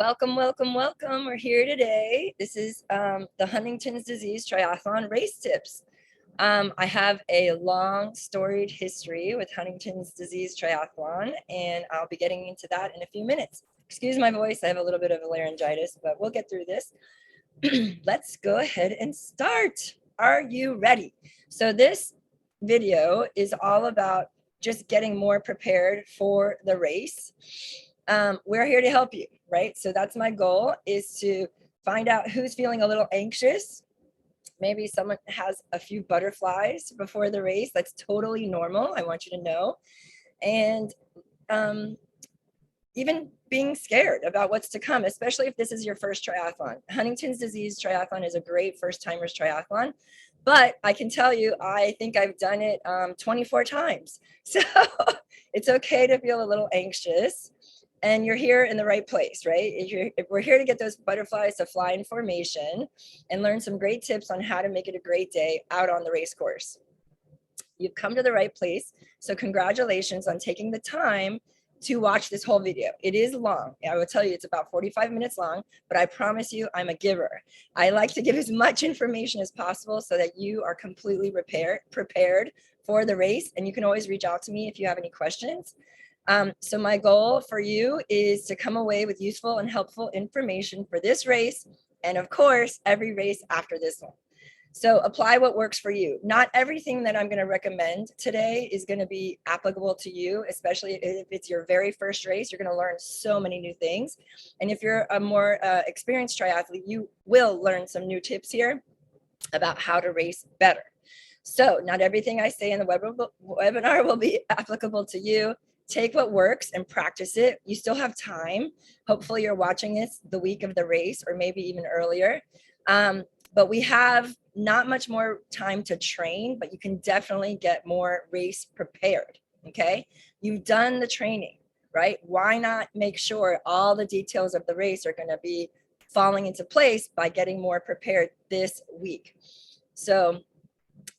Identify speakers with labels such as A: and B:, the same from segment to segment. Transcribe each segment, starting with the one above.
A: Welcome, welcome, welcome. We're here today. This is the Huntington's disease triathlon race tips. I have a long storied history with Huntington's disease triathlon, and I'll be getting into that in a few minutes. Excuse my voice, I have a little bit of a laryngitis, but we'll get through this. Let's go ahead and start. Are you ready? So this video is all about just getting more prepared for the race. We're here to help you, right? So that's my goal, is to find out who's feeling a little anxious. Maybe someone has a few butterflies before the race. That's totally normal. I want you to know. And even being scared about what's to come, especially if this is your first triathlon. Huntington's disease triathlon is a great first-timers triathlon, but I can tell you, I think I've done it 24 times. So it's okay to feel a little anxious. And you're here in the right place, right? If we're here to get those butterflies to fly in formation and learn some great tips on how to make it a great day out on the race course. You've come to the right place. So congratulations on taking the time to watch this whole video. It is long. I will tell you it's about 45 minutes long, but I promise you I'm a giver. I like to give as much information as possible so that you are completely prepared for the race. And you can always reach out to me if you have any questions. So my goal for you is to come away with useful and helpful information for this race, and of course, every race after this one. So apply what works for you. Not everything that I'm going to recommend today is going to be applicable to you, especially if it's your very first race. You're going to learn so many new things. And if you're a more experienced triathlete, you will learn some new tips here about how to race better. So not everything I say in the webinar will be applicable to you. Take what works and practice it. You still have time. Hopefully you're watching this the week of the race or maybe even earlier. But we have not much more time to train, but you can definitely get more race prepared, okay? You've done the training, right? Why not make sure all the details of the race are gonna be falling into place by getting more prepared this week? So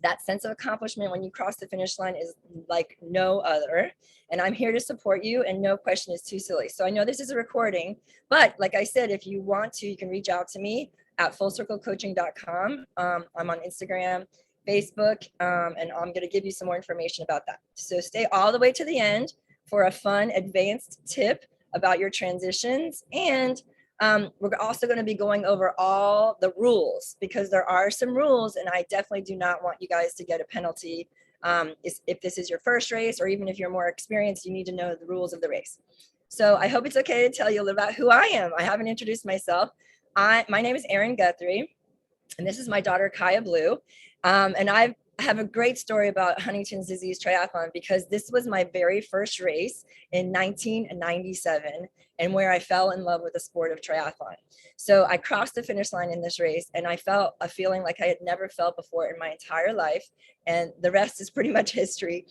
A: that sense of accomplishment when you cross the finish line is like no other. And I'm here to support you, and no question is too silly. So I know this is a recording, but like I said, if you want to, you can reach out to me at fullcirclecoaching.com. I'm on Instagram, Facebook, and I'm going to give you some more information about that. So stay all the way to the end for a fun advanced tip about your transitions. And we're also going to be going over all the rules, because there are some rules, and I definitely do not want you guys to get a penalty. If this is your first race, or even if you're more experienced, you need to know the rules of the race. So I hope it's okay to tell you a little about who I am. I haven't introduced myself. My name is Erin Guthrie, and this is my daughter, Kaya Blue. And I have a great story about Huntington's disease triathlon, because this was my very first race in 1997, and where I fell in love with the sport of triathlon. So I crossed the finish line in this race, and I felt a feeling like I had never felt before in my entire life. And the rest is pretty much history.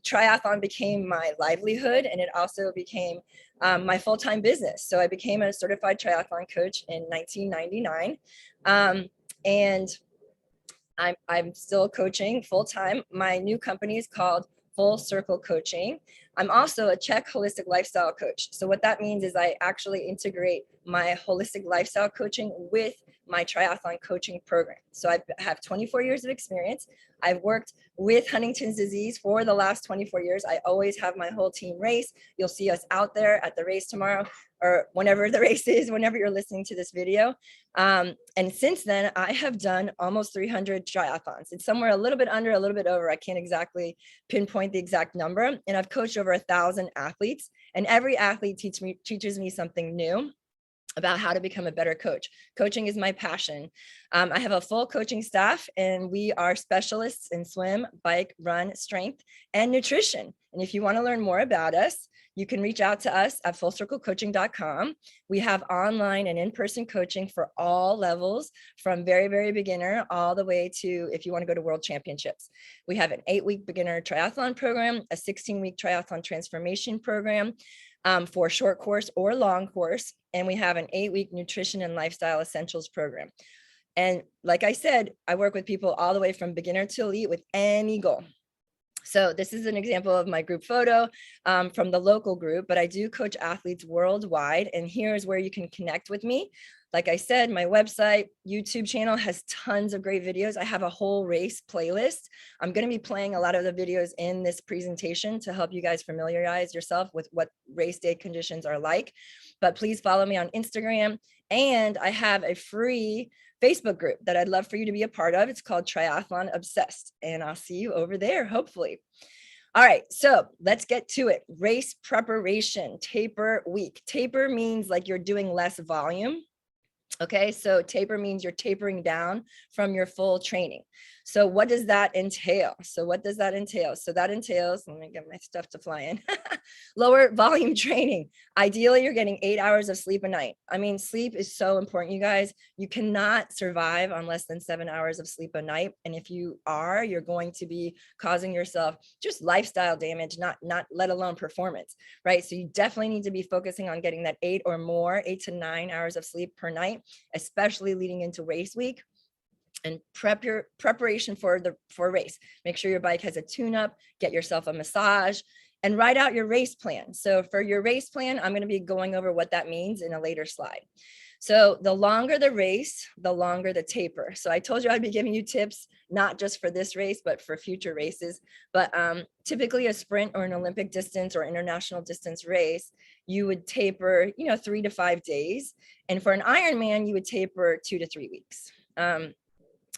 A: Triathlon became my livelihood, and it also became my full-time business. So I became a certified triathlon coach in 1999. And I'm still coaching full-time. My new company is called Full Circle Coaching. I'm also a Czech holistic lifestyle coach. So what that means is I actually integrate my holistic lifestyle coaching with my triathlon coaching program. So I have 24 years of experience. I've worked with Huntington's disease for the last 24 years. I always have my whole team race. You'll see us out there at the race tomorrow, or whenever the race is, whenever you're listening to this video. And since then, I have done almost 300 triathlons. It's somewhere a little bit under, a little bit over. I can't exactly pinpoint the exact number. And I've coached over 1,000 athletes, and every athlete teaches me something new about how to become a better coach. Coaching is my passion. I have a full coaching staff, and we are specialists in swim, bike, run, strength, and nutrition. And if you want to learn more about us, you can reach out to us at fullcirclecoaching.com. We have online and in-person coaching for all levels, from very, very beginner all the way to if you want to go to world championships. We have an 8-week beginner triathlon program, a 16-week triathlon transformation program, for short course or long course. And we have an 8-week nutrition and lifestyle essentials program. And like I said, I work with people all the way from beginner to elite with any goal. So this is an example of my group photo from the local group, but I do coach athletes worldwide. And here's where you can connect with me. Like I said, my website, YouTube channel has tons of great videos. I have a whole race playlist. I'm going to be playing a lot of the videos in this presentation to help you guys familiarize yourself with what race day conditions are like. But please follow me on Instagram. And I have a free Facebook group that I'd love for you to be a part of. It's called Triathlon Obsessed, and I'll see you over there, hopefully. All right, so let's get to it. Race preparation, taper week. Taper means like you're doing less volume. Okay, so taper means you're tapering down from your full training. So what does that entail? So that entails, let me get my stuff to fly in. Lower volume training. Ideally, you're getting 8 hours of sleep a night. I mean, sleep is so important, you guys. You cannot survive on less than 7 hours of sleep a night. And if you are, you're going to be causing yourself just lifestyle damage, not let alone performance, right? So you definitely need to be focusing on getting that 8 to 9 hours of sleep per night, especially leading into race week. And preparation for race. Make sure your bike has a tune-up, get yourself a massage, and write out your race plan. So for your race plan, I'm going to be going over what that means in a later slide. So the longer the race, the longer the taper. So I told you I'd be giving you tips, not just for this race, but for future races. But typically a sprint or an Olympic distance or international distance race, you would taper, 3 to 5 days. And for an Ironman, you would taper 2 to 3 weeks.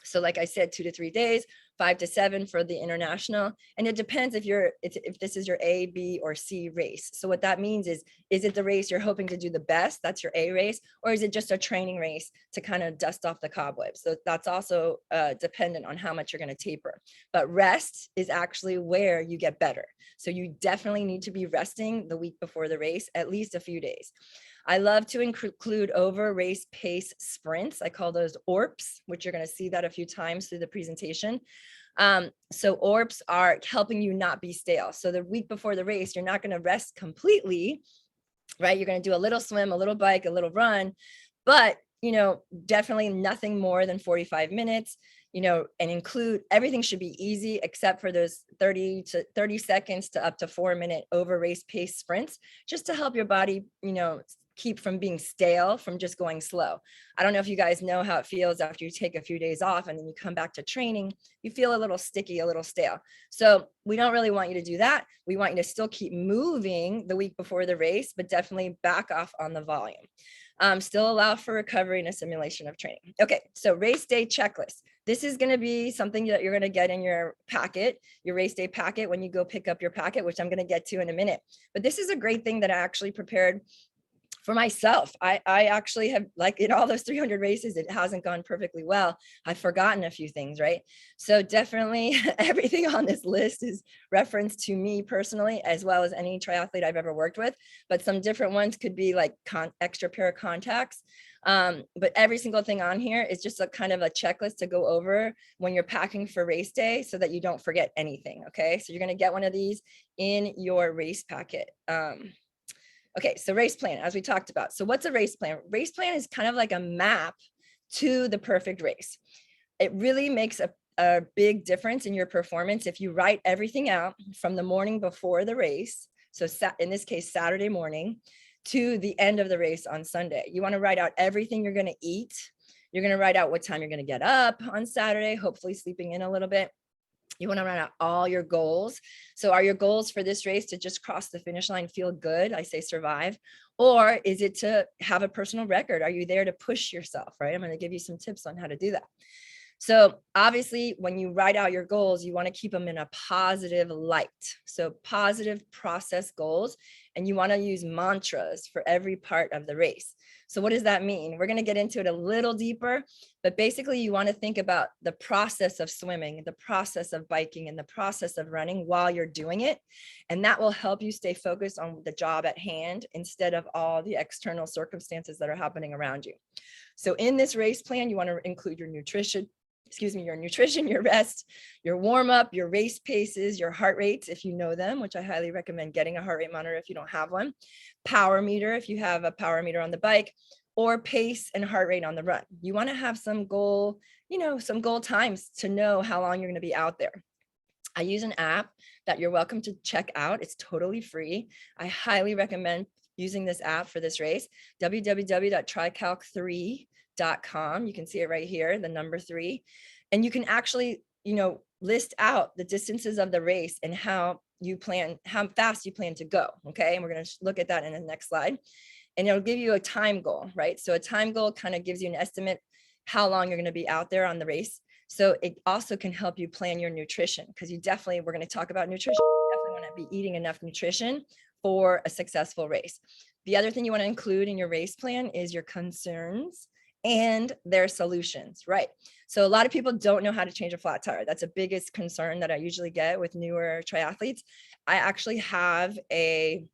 A: So like I said, 2 to 3 days, 5 to 7 for the international. And it depends if this is your A, B, or C race. So what that means is it the race you're hoping to do the best? That's your A race. Or is it just a training race to kind of dust off the cobwebs? So that's also dependent on how much you're going to taper. But rest is actually where you get better. So you definitely need to be resting the week before the race, at least a few days. I love to include over race pace sprints. I call those ORPs, which you're going to see that a few times through the presentation. So ORPs are helping you not be stale. So the week before the race, you're not going to rest completely, right? You're going to do a little swim, a little bike, a little run, but definitely nothing more than 45 minutes, and include everything should be easy except for those 30 seconds to up to 4-minute over race pace sprints, just to help your body, keep from being stale from just going slow. I don't know if you guys know how it feels after you take a few days off and then you come back to training, you feel a little sticky, a little stale. So we don't really want you to do that. We want you to still keep moving the week before the race, but definitely back off on the volume. Still allow for recovery and a simulation of training. Okay, so race day checklist. This is going to be something that you're going to get in your packet, your race day packet, when you go pick up your packet, which I'm going to get to in a minute. But this is a great thing that I actually prepared for myself. I actually have, like in all those 300 races, it hasn't gone perfectly well. I've forgotten a few things, right? So definitely everything on this list is referenced to me personally, as well as any triathlete I've ever worked with. But some different ones could be like extra pair of contacts. But every single thing on here is just a kind of a checklist to go over when you're packing for race day so that you don't forget anything. Okay, so you're going to get one of these in your race packet. Okay, so race plan, as we talked about. So what's a race plan? Race plan is kind of like a map to the perfect race. It really makes a big difference in your performance if you write everything out from the morning before the race. So in this case, Saturday morning to the end of the race on Sunday. You want to write out everything you're going to eat. You're going to write out what time you're going to get up on Saturday, hopefully sleeping in a little bit. You want to write out all your goals. So are your goals for this race to just cross the finish line, feel good? I say survive. Or is it to have a personal record? Are you there to push yourself, right? I'm going to give you some tips on how to do that. So obviously, when you write out your goals, you want to keep them in a positive light. So positive process goals, and you want to use mantras for every part of the race. So what does that mean? We're going to get into it a little deeper, but basically you want to think about the process of swimming, the process of biking, and the process of running while you're doing it. And that will help you stay focused on the job at hand instead of all the external circumstances that are happening around you. So in this race plan, you want to include your nutrition, your rest, your warm up, your race paces, your heart rates, if you know them, which I highly recommend getting a heart rate monitor if you don't have one, power meter, if you have a power meter on the bike, or pace and heart rate on the run. You want to have some goal, some goal times to know how long you're going to be out there. I use an app that you're welcome to check out. It's totally free. I highly recommend using this app for this race, www.tricalc3.com. You can see it right here, the number 3. And you can actually, list out the distances of the race and how fast you plan to go. Okay. And we're going to look at that in the next slide. And it'll give you a time goal, right? So a time goal kind of gives you an estimate how long you're going to be out there on the race. So it also can help you plan your nutrition, because we're going to talk about nutrition. You definitely want to be eating enough nutrition for a successful race. The other thing you want to include in your race plan is your concerns and their solutions, right? So a lot of people don't know how to change a flat tire. That's the biggest concern that I usually get with newer triathletes. I actually have two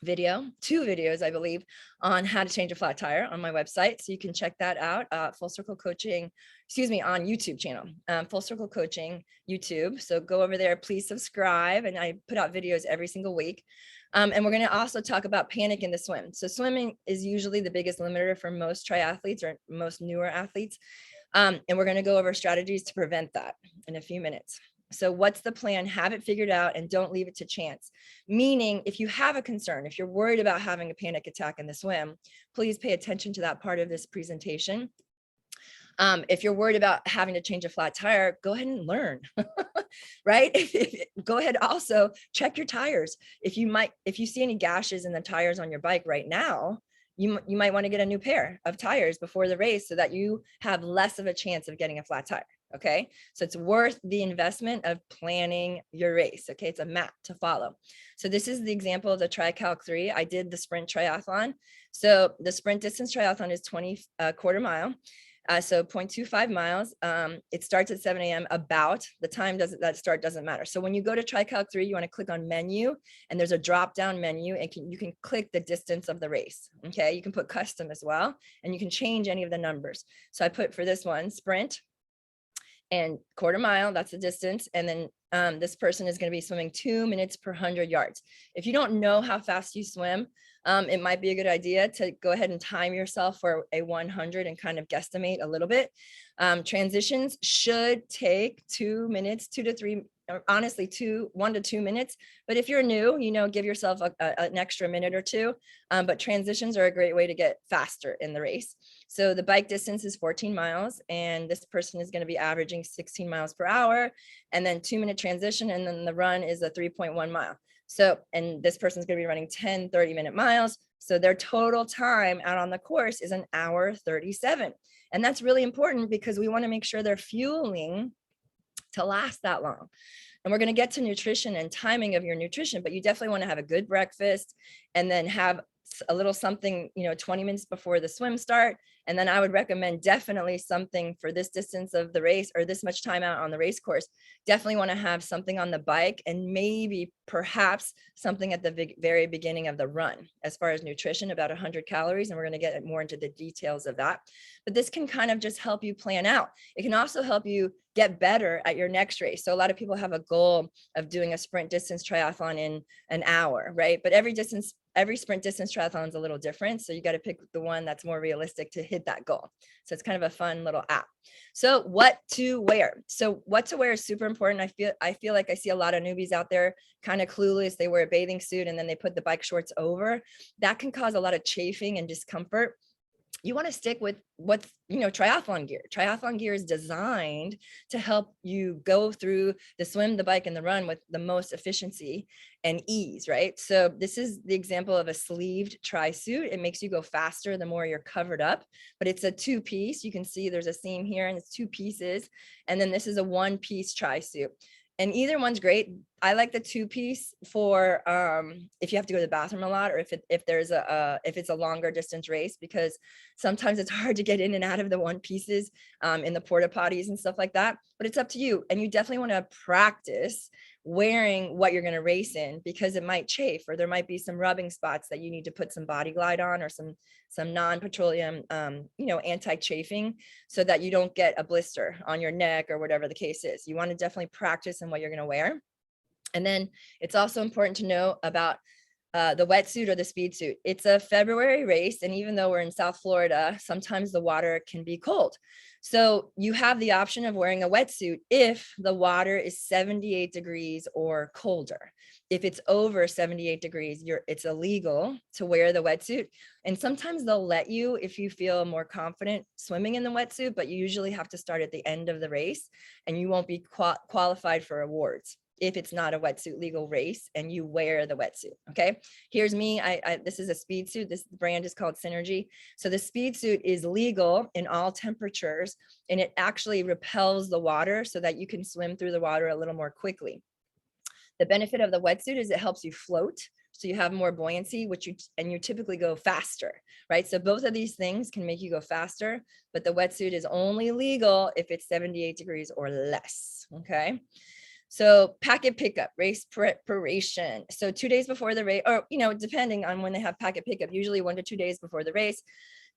A: videos, I believe, on how to change a flat tire on my website. So you can check that out, Full Circle Coaching, on YouTube channel, Full Circle Coaching YouTube. So go over there, please subscribe. And I put out videos every single week. And we're going to also talk about panic in the swim. So swimming is usually the biggest limiter for most triathletes or most newer athletes. And we're going to go over strategies to prevent that in a few minutes. So what's the plan? Have it figured out and don't leave it to chance. Meaning, if you have a concern, if you're worried about having a panic attack in the swim, please pay attention to that part of this presentation. If you're worried about having to change a flat tire, go ahead and learn, right? Go ahead, also check your tires. If you see any gashes in the tires on your bike right now, you might want to get a new pair of tires before the race so that you have less of a chance of getting a flat tire. Okay. So it's worth the investment of planning your race. Okay. It's a map to follow. So this is the example of the Tricalc 3. I did the sprint triathlon. So the sprint distance triathlon is 20 quarter mile. So 0.25 miles. It starts at 7 a.m. About the time that start doesn't matter. So when you go to Tricalc 3, you want to click on menu, and there's a drop down menu, and you can click the distance of the race. Okay. You can put custom as well, and you can change any of the numbers. So I put for this one, sprint and quarter mile, that's the distance. And then this person is going to be swimming 2 minutes per 100 yards. If you don't know how fast you swim, it might be a good idea to go ahead and time yourself for a 100 and kind of guesstimate a little bit. Transitions should take 2 minutes, 2 to 3, or honestly 1 to 2 minutes. But if you're new, give yourself an extra minute or two. But transitions are a great way to get faster in the race. So the bike distance is 14 miles, and this person is going to be averaging 16 miles per hour, and then 2-minute transition. And then the run is a 3.1 mile. So, and this person's going to be running 10 30-minute miles. So their total time out on the course is 1 hour 37. And that's really important because we want to make sure they're fueling to last that long. And we're going to get to nutrition and timing of your nutrition, but you definitely want to have a good breakfast and then have a little something, 20 minutes before the swim start. And then I would recommend definitely something for this distance of the race or this much time out on the race course. Definitely want to have something on the bike and maybe perhaps something at the very beginning of the run as far as nutrition, about 100 calories. And we're going to get more into the details of that. But this can kind of just help you plan out. It can also help you get better at your next race. So a lot of people have a goal of doing a sprint distance triathlon in an hour, right? But every sprint distance triathlon is a little different. So you got to pick the one that's more realistic to hit that goal. So it's kind of a fun little app. So what to wear? So what to wear is super important. I feel like I see a lot of newbies out there kind of clueless. They wear a bathing suit and then they put the bike shorts over. That can cause a lot of chafing and discomfort. You want to stick with what's, triathlon gear. Triathlon gear is designed to help you go through the swim, the bike, and the run with the most efficiency and ease, right? So this is the example of a sleeved tri-suit. It makes you go faster the more you're covered up, but it's a 2-piece. You can see there's a seam here and it's 2 pieces. And then this is a 1-piece tri-suit. And either one's great. I like the 2-piece for if you have to go to the bathroom a lot, or if it's a longer distance race, because sometimes it's hard to get in and out of the 1-pieces in the porta potties and stuff like that. But it's up to you. And you definitely want to practice wearing what you're going to race in, because it might chafe, or there might be some rubbing spots that you need to put some Body Glide on, or some non-petroleum anti-chafing, so that you don't get a blister on your neck or whatever the case is. You want to definitely practice in what you're going to wear. And then it's also important to know about the wetsuit or the speed suit. It's a February race, and even though we're in South Florida, sometimes the water can be cold. So you have the option of wearing a wetsuit if the water is 78 degrees or colder. If it's over 78 degrees, it's illegal to wear the wetsuit. And sometimes they'll let you if you feel more confident swimming in the wetsuit, but you usually have to start at the end of the race and you won't be qualified for awards if it's not a wetsuit legal race and you wear the wetsuit. Okay, here's me. This is a speed suit. This brand is called Synergy. So the speed suit is legal in all temperatures, and it actually repels the water so that you can swim through the water a little more quickly. The benefit of the wetsuit is it helps you float. So you have more buoyancy, and you typically go faster, right? So both of these things can make you go faster, but the wetsuit is only legal if it's 78 degrees or less, okay? So packet pickup, race preparation. So 2 days before the race, or, depending on when they have packet pickup, usually 1 to 2 days before the race,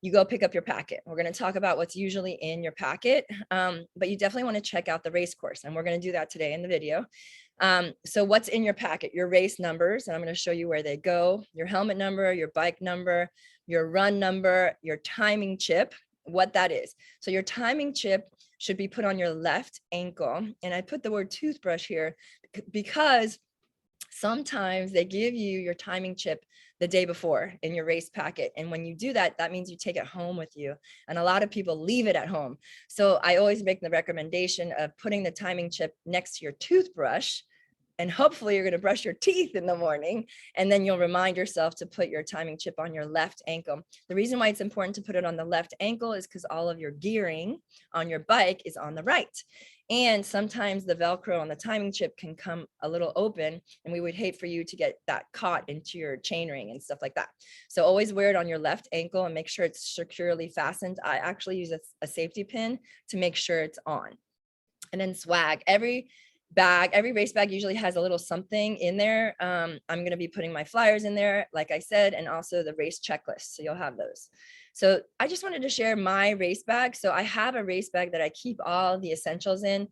A: you go pick up your packet. We're going to talk about what's usually in your packet, but you definitely want to check out the race course. And we're going to do that today in the video. So what's in your packet? Your race numbers, and I'm going to show you where they go, your helmet number, your bike number, your run number, your timing chip, what that is. So your timing chip should be put on your left ankle. And I put the word toothbrush here because sometimes they give you your timing chip the day before in your race packet. And when you do that, that means you take it home with you. And a lot of people leave it at home. So I always make the recommendation of putting the timing chip next to your toothbrush. And hopefully you're going to brush your teeth in the morning, and then you'll remind yourself to put your timing chip on your left ankle. The reason why it's important to put it on the left ankle is because all of your gearing on your bike is on the right. And sometimes the Velcro on the timing chip can come a little open, and we would hate for you to get that caught into your chainring and stuff like that. So always wear it on your left ankle and make sure it's securely fastened. I actually use a safety pin to make sure it's on. And then swag. Every race bag usually has a little something in there. I'm going to be putting my flyers in there, like I said, and also the race checklist. So you'll have those. So I just wanted to share my race bag. So I have a race bag that I keep all the essentials in,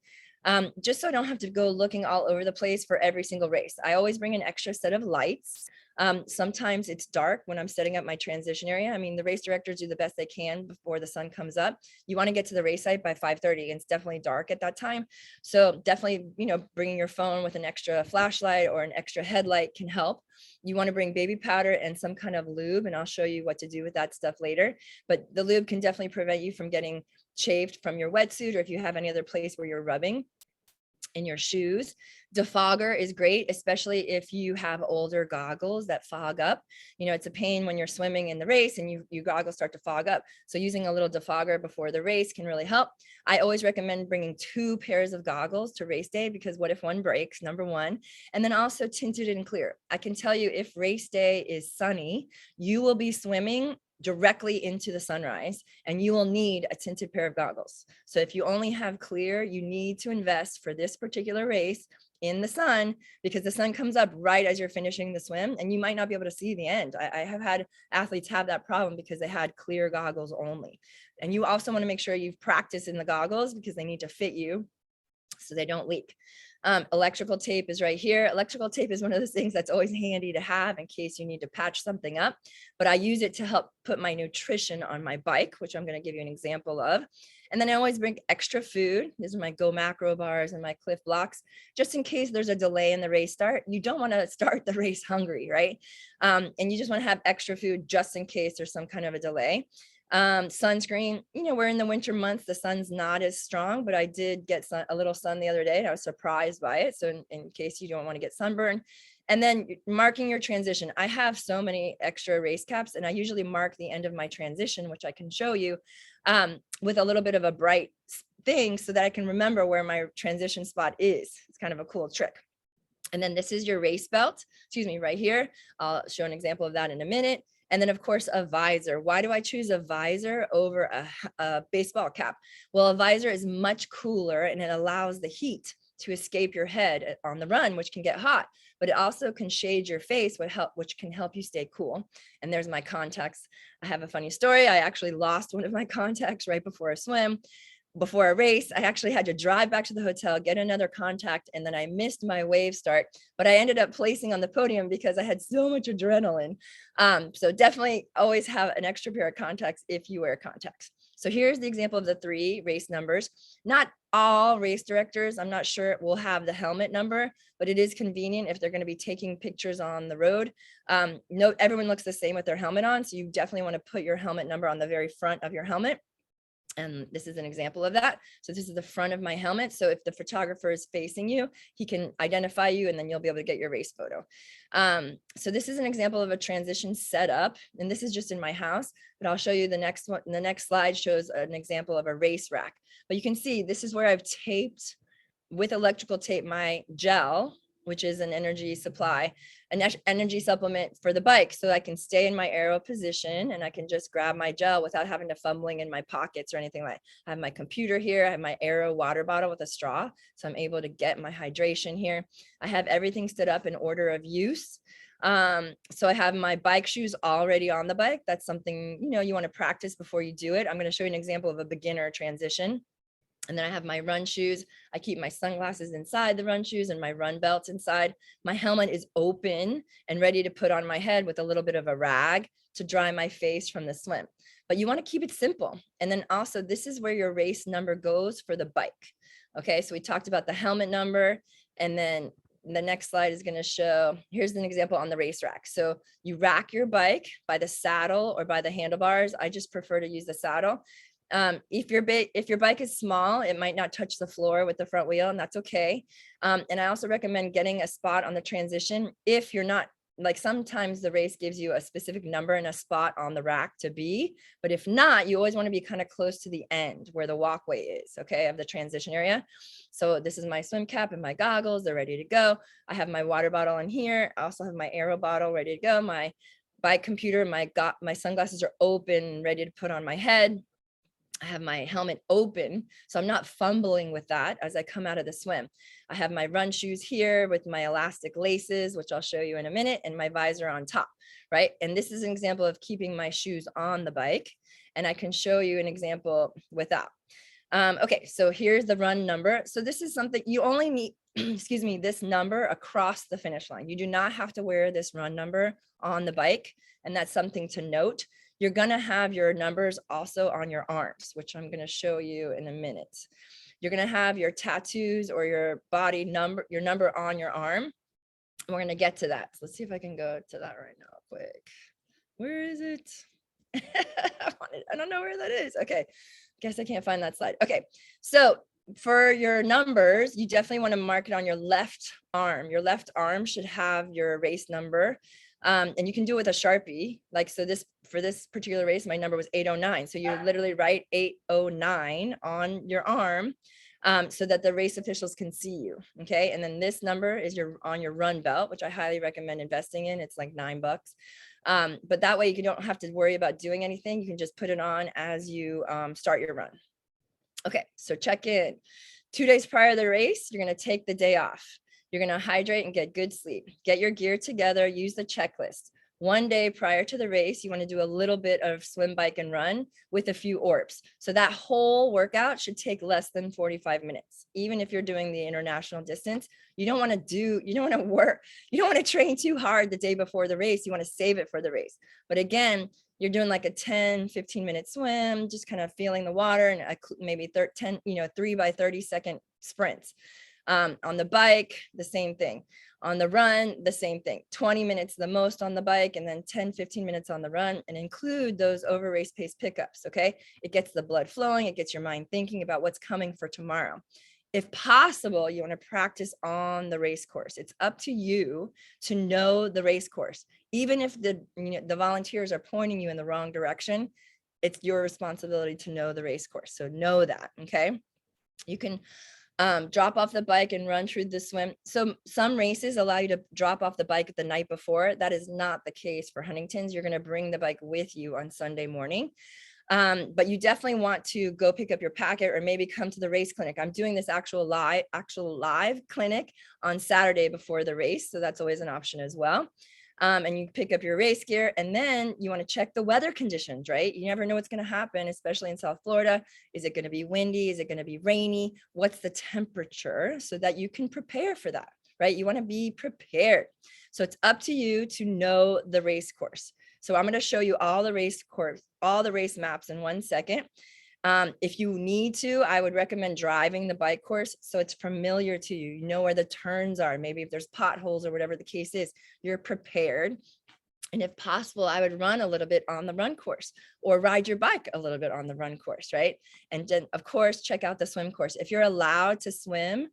A: just so I don't have to go looking all over the place for every single race. I always bring an extra set of lights. Sometimes it's dark when I'm setting up my transition area. I mean, the race directors do the best they can before the sun comes up. You want to get to the race site by 5:30, and it's definitely dark at that time. So definitely, bringing your phone with an extra flashlight or an extra headlight can help. You want to bring baby powder and some kind of lube, and I'll show you what to do with that stuff later. But the lube can definitely prevent you from getting chafed from your wetsuit, or if you have any other place where you're rubbing in your shoes. Defogger is great, especially if you have older goggles that fog up. It's a pain when you're swimming in the race and your goggles start to fog up. So using a little defogger before the race can really help. I always recommend bringing 2 pairs of goggles to race day, because what if one breaks, number one, and then also tinted and clear. I can tell you, if race day is sunny, you will be swimming directly into the sunrise, and you will need a tinted pair of goggles. So if you only have clear, you need to invest for this particular race in the sun, because the sun comes up right as you're finishing the swim, and you might not be able to see the end. I have had athletes have that problem because they had clear goggles only. And you also want to make sure you've practiced in the goggles, because they need to fit you so they don't leak. Electrical tape is right here. Electrical tape is one of those things that's always handy to have in case you need to patch something up, but I use it to help put my nutrition on my bike, which I'm going to give you an example of. And then I always bring extra food. These are my Go Macro bars and my Cliff Blocks, just in case there's a delay in the race start. You don't want to start the race hungry, right? And you just want to have extra food just in case there's some kind of a delay. Sunscreen, we're in the winter months, the sun's not as strong, but I did get a little sun the other day, and I was surprised by it. So in case you don't want to get sunburned. And then marking your transition. I have so many extra race caps, and I usually mark the end of my transition, which I can show you, with a little bit of a bright thing so that I can remember where my transition spot is. It's kind of a cool trick. And then this is your race belt, right here. I'll show an example of that in a minute. And then, of course, a visor. Why do I choose a visor over a baseball cap? Well, a visor is much cooler, and it allows the heat to escape your head on the run, which can get hot, but it also can shade your face, which can help you stay cool. And there's my contacts. I have a funny story. I actually lost one of my contacts right before a swim. Before a race, I actually had to drive back to the hotel, get another contact, and then I missed my wave start, but I ended up placing on the podium because I had so much adrenaline. So definitely always have an extra pair of contacts if you wear contacts. So here's the example of the 3 race numbers. Not all race directors, I'm not sure, will have the helmet number, but it is convenient if they're going to be taking pictures on the road. Note everyone looks the same with their helmet on, so you definitely want to put your helmet number on the very front of your helmet. And this is an example of that. So this is the front of my helmet. So if the photographer is facing you, he can identify you and then you'll be able to get your race photo. So this is an example of a transition setup. And this is just in my house, but I'll show you the next one. The next slide shows an example of a race rack. But you can see this is where I've taped with electrical tape my gel, which is an energy supply, an energy supplement for the bike, so I can stay in my aero position and I can just grab my gel without having to fumbling in my pockets or anything like that. I have my computer here, I have my aero water bottle with a straw, so I'm able to get my hydration here. I have everything stood up in order of use. So I have my bike shoes already on the bike. That's something, you know, you want to practice before you do it. I'm going to show you an example of a beginner transition. And then I have my run shoes. I keep my sunglasses inside the run shoes and my run belts inside. My helmet is open and ready to put on my head with a little bit of a rag to dry my face from the swim. But you want to keep it simple. And then also this is where your race number goes for the bike. Okay, so we talked about the helmet number, and then the next slide is going to show, here's an example on the race rack. So you rack your bike by the saddle or by the handlebars. I just prefer to use the saddle. If your bike is small, it might not touch the floor with the front wheel, and that's okay. And I also recommend getting a spot on the transition if you're not, like, sometimes the race gives you a specific number and a spot on the rack to be, but if not, you always want to be kind of close to the end where the walkway is, okay, of the transition area. So this is my swim cap and my goggles, they're ready to go. I have my water bottle in here. I also have my aero bottle ready to go. My bike computer, my sunglasses are open, ready to put on my head. I have my helmet open, so I'm not fumbling with that as I come out of the swim. I have my run shoes here with my elastic laces, which I'll show you in a minute, and my visor on top, right? And this is an example of keeping my shoes on the bike, and I can show you an example without. Okay, so here's the run number. So this is something you only need, excuse me, this number across the finish line. You do not have to wear this run number on the bike, and that's something to note. You're going to have your numbers also on your arms, which I'm going to show you in a minute. You're going to have your tattoos or your body number, your number on your arm. We're going to get to that. So let's see if I can go to that right now quick. Where is it? I don't know where that is. Okay. Guess I can't find that slide. Okay. So for your numbers, you definitely want to mark it on your left arm. Your left arm should have your race number. And you can do it with a Sharpie. Like, so for this particular race, my number was 809. So you literally write 809 on your arm, so that the race officials can see you. Okay. And then this number is on your run belt, which I highly recommend investing in. It's like $9. But that way you don't have to worry about doing anything. You can just put it on as you start your run. Okay. So check in 2 days prior to the race, you're going to take the day off. You're going to hydrate and get good sleep. Get your gear together, use the checklist. 1 day prior to the race, you want to do a little bit of swim, bike, and run with a few orps. So that whole workout should take less than 45 minutes. Even if you're doing the international distance, you don't want to train too hard the day before the race. You want to save it for the race. But again, you're doing like a 10, 15-minute swim, just kind of feeling the water, and maybe 3 by 30-second sprints. On the bike, the same thing. On the run, the same thing. 20 minutes the most on the bike, and then 10, 15 minutes on the run, and include those over race pace pickups, okay? It gets the blood flowing, it gets your mind thinking about what's coming for tomorrow. If possible, you want to practice on the race course. It's up to you to know the race course. Even if the volunteers are pointing you in the wrong direction, it's your responsibility to know the race course. So know that, okay? You can drop off the bike and run through the swim. So some races allow you to drop off the bike the night before. That is not the case for Huntington's. You're going to bring the bike with you on Sunday morning. But you definitely want to go pick up your packet or maybe come to the race clinic. I'm doing this actual live clinic on Saturday before the race. So that's always an option as well. And you pick up your race gear, and then you want to check the weather conditions, right? You never know what's going to happen, especially in South Florida. Is it going to be windy? Is it going to be rainy? What's the temperature, so that you can prepare for that, right? You want to be prepared. So it's up to you to know the race course. So I'm going to show you all the race maps in 1 second. If you need to, I would recommend driving the bike course so it's familiar to you. You know where the turns are. Maybe if there's potholes or whatever the case is, you're prepared. And if possible, I would run a little bit on the run course or ride your bike a little bit on the run course, right? And then, of course, check out the swim course. If you're allowed to swim,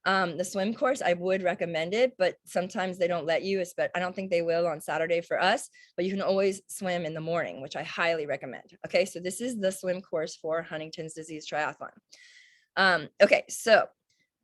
A: the swim course, I would recommend it, but sometimes they don't let you. I don't think they will on Saturday for us, but you can always swim in the morning, which I highly recommend. Okay, so this is the swim course for Huntington's disease triathlon. Okay, so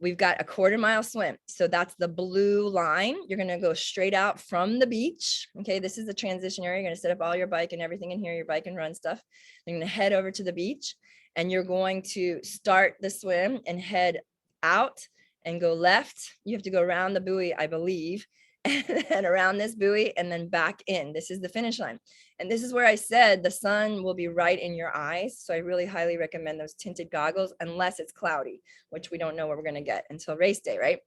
A: we've got a 1/4 mile swim. So that's the blue line. You're going to go straight out from the beach. Okay, this is the transition area. You're going to set up all your bike and everything in here, your bike and run stuff. You're going to head over to the beach and you're going to start the swim and head out and go left. You have to go around the buoy, I believe, and around this buoy and then back in. This is the finish line. And this is where I said the sun will be right in your eyes. So I really highly recommend those tinted goggles unless it's cloudy, which we don't know what we're going to get until race day, right?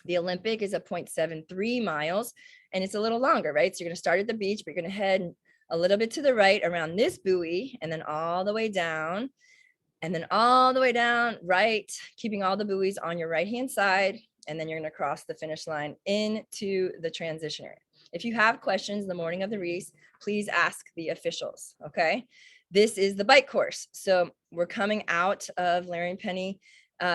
A: The Olympic is a 0.73 miles and it's a little longer, right? So you're going to start at the beach, but you're going to head a little bit to the right around this buoy and then all the way down. And then all the way down, right, keeping all the buoys on your right-hand side. And then you're going to cross the finish line into the transition area. If you have questions the morning of the race, please ask the officials, okay? This is the bike course. So we're coming out of Larry and Penny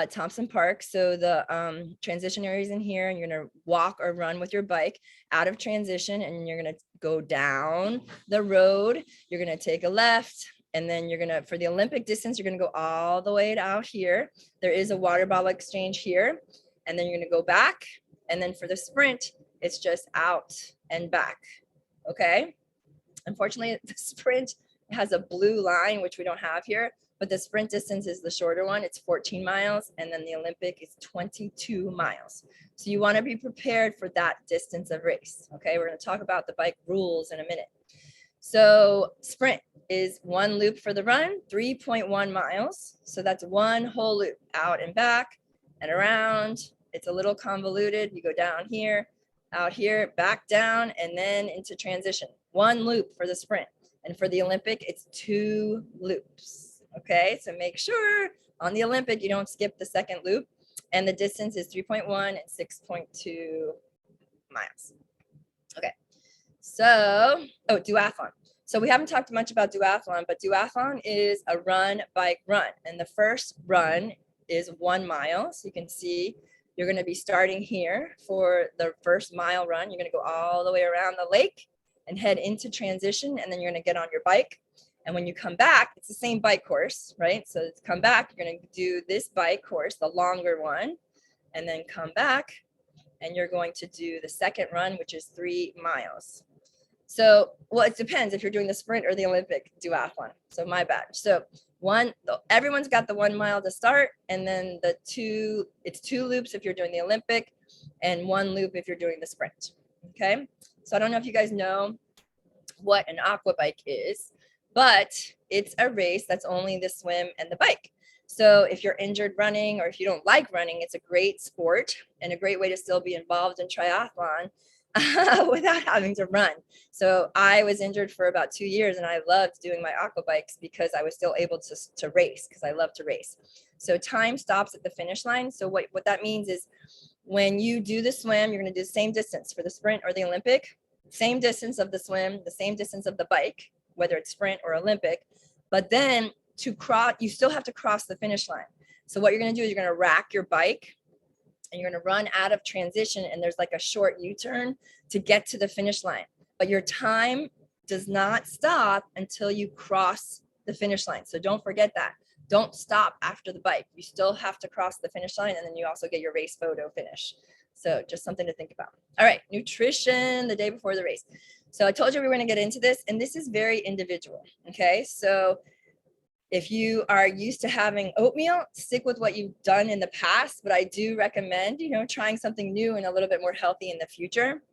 A: Thompson Park. So the transition area is in here and you're going to walk or run with your bike out of transition and you're going to go down the road. You're going to take a left. And then you're going to, for the Olympic distance, you're going to go all the way out here. There is a water bottle exchange here. And then you're going to go back. And then for the sprint, it's just out and back. Okay. Unfortunately, the sprint has a blue line, which we don't have here. But the sprint distance is the shorter one. It's 14 miles. And then the Olympic is 22 miles. So you want to be prepared for that distance of race. Okay. We're going to talk about the bike rules in a minute. So sprint is 1 loop for the run, 3.1 miles. So that's 1 whole loop out and back and around. It's a little convoluted. You go down here, out here, back down, and then into transition. 1 loop for the sprint. And for the Olympic, it's 2 loops. Okay, so make sure on the Olympic, you don't skip the second loop. And the distance is 3.1 and 6.2 miles. Okay. So, duathlon. So we haven't talked much about duathlon, but duathlon is a run, bike, run. And the first run is 1 mile. So you can see you're going to be starting here for the first mile run. You're going to go all the way around the lake and head into transition. And then you're going to get on your bike. And when you come back, it's the same bike course, right? So to come back, you're going to do this bike course, the longer one, and then come back. And you're going to do the second run, which is 3 miles. So, well, it depends if you're doing the sprint or the Olympic duathlon. So my bad. So everyone's got the 1 mile to start. And then it's 2 loops if you're doing the Olympic and 1 loop if you're doing the sprint. Okay. So I don't know if you guys know what an aqua bike is, but it's a race that's only the swim and the bike. So if you're injured running or if you don't like running, it's a great sport and a great way to still be involved in triathlon without having to run. So I was injured for about 2 years and I loved doing my aqua bikes because I was still able to race because I love to race. So time stops at the finish line. So what that means is when you do the swim, you're going to do the same distance for the sprint or the Olympic, same distance of the swim, the same distance of the bike, whether it's sprint or Olympic, but then to cross, you still have to cross the finish line. So what you're going to do is you're going to rack your bike and you're going to run out of transition and there's like a short U-turn to get to the finish line. But your time does not stop until you cross the finish line. So don't forget that. Don't stop after the bike. You still have to cross the finish line and then you also get your race photo finish. So just something to think about. All right, nutrition the day before the race. So I told you we were going to get into this and this is very individual. Okay, so if you are used to having oatmeal, stick with what you've done in the past, but I do recommend, trying something new and a little bit more healthy in the future.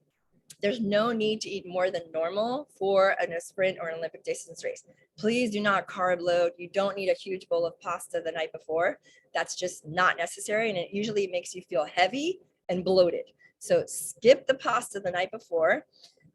A: There's no need to eat more than normal for a sprint or an Olympic distance race. Please do not carb load. You don't need a huge bowl of pasta the night before. That's just not necessary. And it usually makes you feel heavy and bloated. So skip the pasta the night before.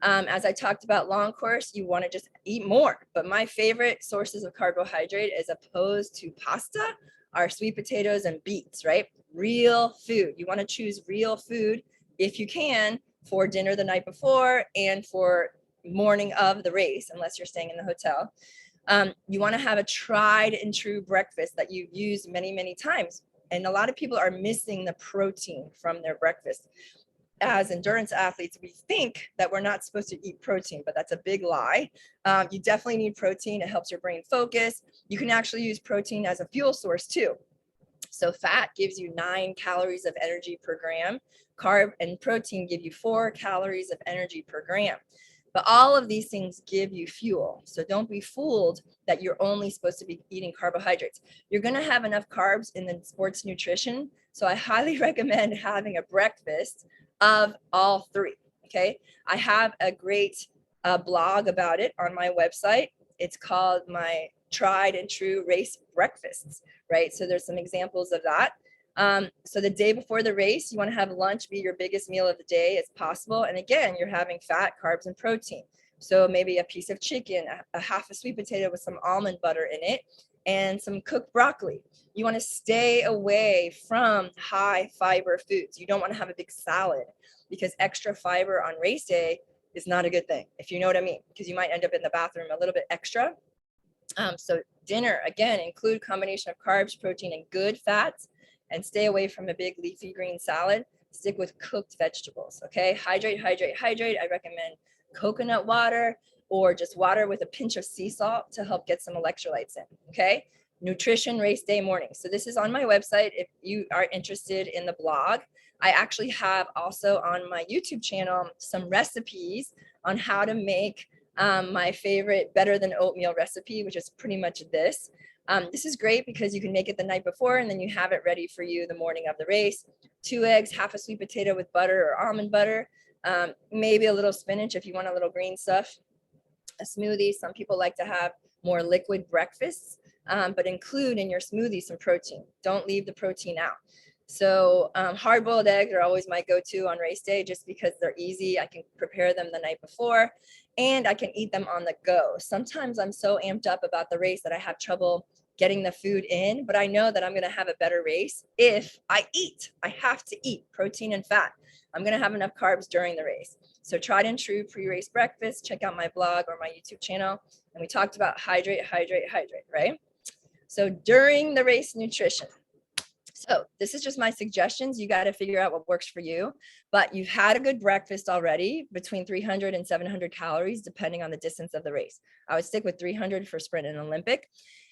A: As I talked about long course, you want to just eat more. But my favorite sources of carbohydrate as opposed to pasta are sweet potatoes and beets, right? Real food. You want to choose real food if you can for dinner the night before and for morning of the race, unless you're staying in the hotel. You want to have a tried and true breakfast that you've used many, many times. And a lot of people are missing the protein from their breakfast. As endurance athletes, we think that we're not supposed to eat protein, but that's a big lie. You definitely need protein. It helps your brain focus. You can actually use protein as a fuel source too. So fat gives you 9 calories of energy per gram. Carb and protein give you 4 calories of energy per gram. But all of these things give you fuel. So don't be fooled that you're only supposed to be eating carbohydrates. You're going to have enough carbs in the sports nutrition. So I highly recommend having a breakfast of all 3. Okay. I have a great blog about it on my website. It's called my tried and true race breakfasts, right? So there's some examples of that. So the day before the race, you want to have lunch be your biggest meal of the day as possible. And again, you're having fat, carbs, and protein. So maybe a piece of chicken, a half a sweet potato with some almond butter in it, and some cooked broccoli. You want to stay away from high fiber foods. You don't want to have a big salad because extra fiber on race day is not a good thing, if you know what I mean, because you might end up in the bathroom a little bit extra. So dinner, again, include combination of carbs, protein, and good fats, and stay away from a big leafy green salad. Stick with cooked vegetables, okay? Hydrate, hydrate, hydrate. I recommend coconut water or just water with a pinch of sea salt to help get some electrolytes in, okay? Nutrition race day morning. So this is on my website if you are interested in the blog. I actually have also on my YouTube channel some recipes on how to make my favorite better than oatmeal recipe, which is pretty much this. This is great because you can make it the night before and then you have it ready for you the morning of the race. 2 eggs, half a sweet potato with butter or almond butter, maybe a little spinach if you want a little green stuff, a smoothie. Some people like to have more liquid breakfasts, but include in your smoothie some protein. Don't leave the protein out. So hard-boiled eggs are always my go-to on race day just because they're easy. I can prepare them the night before and I can eat them on the go. Sometimes I'm so amped up about the race that I have trouble getting the food in, but I know that I'm going to have a better race if I eat. I have to eat protein and fat. I'm going to have enough carbs during the race. So tried and true pre-race breakfast, check out my blog or my YouTube channel. And we talked about hydrate, hydrate, hydrate, right? So during the race nutrition. So this is just my suggestions. You got to figure out what works for you, but you've had a good breakfast already between 300 and 700 calories, depending on the distance of the race. I would stick with 300 for sprint and Olympic.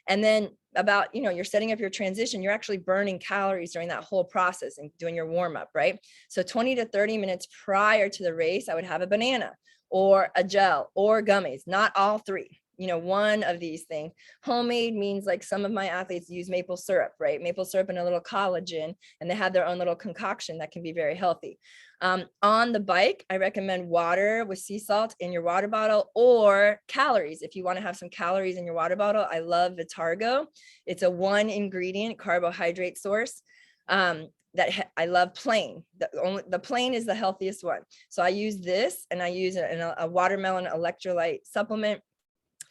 A: And then about, you're setting up your transition, you're actually burning calories during that whole process and doing your warm up, right? So 20 to 30 minutes prior to the race, I would have a banana or a gel or gummies, not all 3. One of these things. Homemade means like some of my athletes use maple syrup, right? Maple syrup and a little collagen, and they have their own little concoction that can be very healthy. On the bike, I recommend water with sea salt in your water bottle or calories. If you want to have some calories in your water bottle, I love Vitargo. It's a 1 ingredient carbohydrate source. That I love plain. The plain is the healthiest one. So I use this and I use a watermelon electrolyte supplement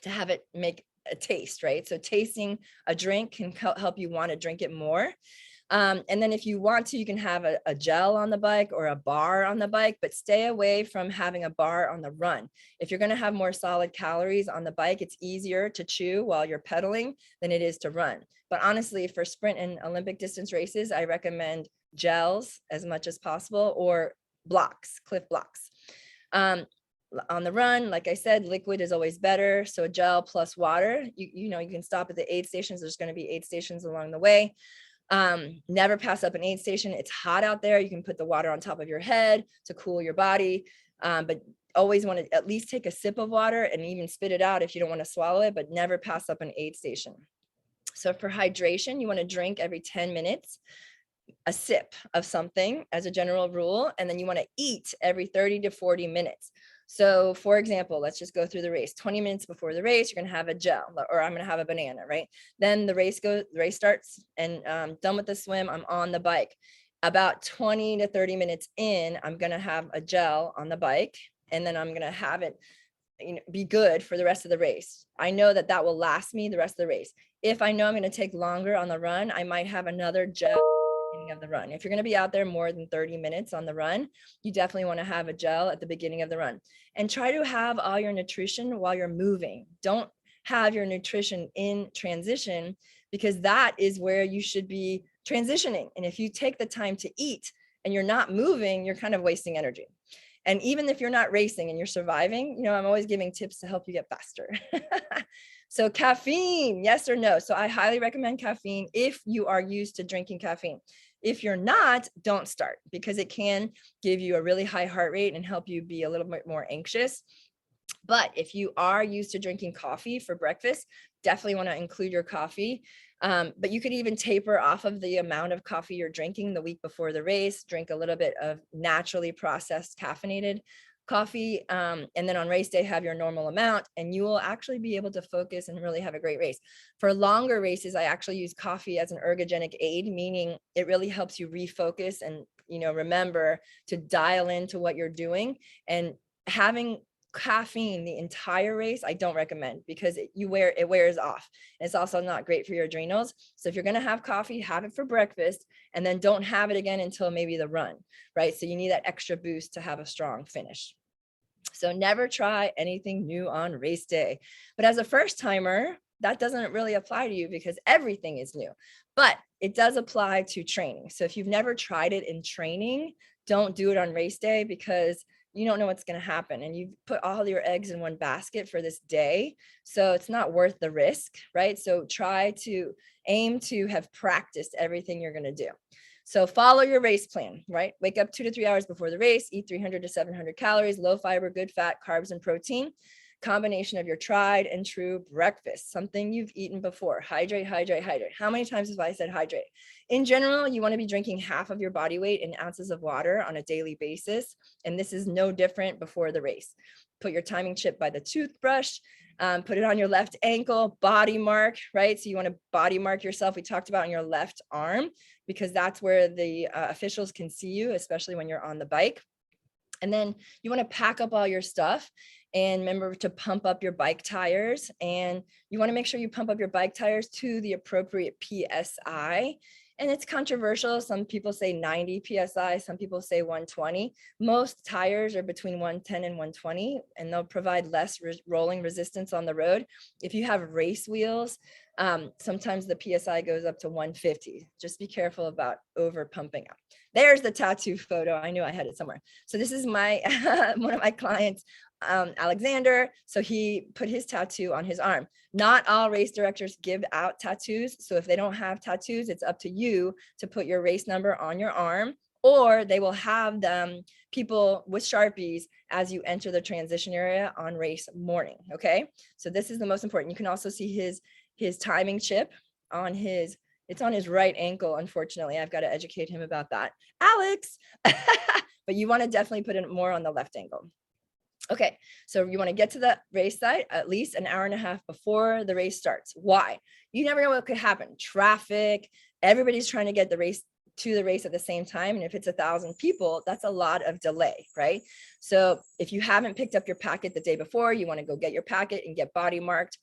A: to have it make a taste, right? So tasting a drink can help you want to drink it more. And then if you want to, you can have a gel on the bike or a bar on the bike, but stay away from having a bar on the run. If you're going to have more solid calories on the bike, it's easier to chew while you're pedaling than it is to run. But honestly, for sprint and Olympic distance races, I recommend gels as much as possible or blocks, Cliff blocks. On the run, like I said, liquid is always better. So a gel plus water, you can stop at the aid stations. There's going to be aid stations along the way. Never pass up an aid station. It's hot out there. You can put the water on top of your head to cool your body. But always want to at least take a sip of water and even spit it out if you don't want to swallow it, but never pass up an aid station. So for hydration, you want to drink every 10 minutes, a sip of something as a general rule. And then you want to eat every 30 to 40 minutes. So for example, let's just go through the race. 20 minutes before the race, you're going to have a gel, or I'm going to have a banana, right? Then the race starts, and done with the swim, I'm on the bike. About 20 to 30 minutes in, I'm going to have a gel on the bike. and then I'm going to have it, be good for the rest of the race. I know that that will last me the rest of the race. If I know I'm going to take longer on the run, I might have another gel at the beginning of the run. If you're going to be out there more than 30 minutes on the run, you definitely want to have a gel at the beginning of the run, and try to have all your nutrition while you're moving. Don't have your nutrition in transition, because that is where you should be transitioning. And if you take the time to eat and you're not moving, you're kind of wasting energy. And even if you're not racing and you're surviving, I'm always giving tips to help you get faster. So caffeine, yes or no? So I highly recommend caffeine if you are used to drinking caffeine. If you're not, don't start, because it can give you a really high heart rate and help you be a little bit more anxious. But if you are used to drinking coffee for breakfast, definitely want to include your coffee. But you could even taper off of the amount of coffee you're drinking the week before the race. Drink a little bit of naturally processed caffeinated coffee. And then on race day, have your normal amount, and you will actually be able to focus and really have a great race. For longer races, I actually use coffee as an ergogenic aid, meaning it really helps you refocus and, remember to dial into what you're doing. And having caffeine the entire race, I don't recommend, because it wears off. And it's also not great for your adrenals. So if you're going to have coffee, have it for breakfast, and then don't have it again until maybe the run, right? So you need that extra boost to have a strong finish. So never try anything new on race day. But as a first timer, that doesn't really apply to you, because everything is new, but it does apply to training. So if you've never tried it in training, don't do it on race day, because you don't know what's going to happen, and you put all your eggs in one basket for this day. So it's not worth the risk, right? So try to aim to have practiced everything you're going to do. So follow your race plan, right? Wake up 2 to 3 hours before the race, eat 300 to 700 calories, low fiber, good fat, carbs, and protein. Combination of your tried and true breakfast, something you've eaten before. Hydrate, hydrate, hydrate. How many times have I said hydrate? In general, you want to be drinking half of your body weight in ounces of water on a daily basis. And this is no different before the race. Put your timing chip by the toothbrush, put it on your left ankle, body mark, right? So you want to body mark yourself. We talked about on your left arm, because that's where the officials can see you, especially when you're on the bike. And then you want to pack up all your stuff, and remember to pump up your bike tires. And you want to make sure you pump up your bike tires to the appropriate PSI. And it's controversial. Some people say 90 PSI, some people say 120. Most tires are between 110 and 120, and they'll provide less rolling resistance on the road. If you have race wheels, sometimes the PSI goes up to 150. Just be careful about over pumping up. There's the tattoo photo. I knew I had it somewhere. So this is my one of my clients, Alexander. So he put his tattoo on his arm. Not all race directors give out tattoos. So if they don't have tattoos, it's up to you to put your race number on your arm, or they will have them people with Sharpies as you enter the transition area on race morning. Okay. So this is the most important. You can also see his timing chip on it's on his right ankle. Unfortunately, I've got to educate him about that, Alex. But you want to definitely put it more on the left ankle. Okay, so you want to get to the race site at least an hour and a half before the race starts. Why? You never know what could happen. Traffic, everybody's trying to get to the race at the same time. And if it's 1,000 people, that's a lot of delay, right? So if you haven't picked up your packet the day before, you want to go get your packet and get body marked.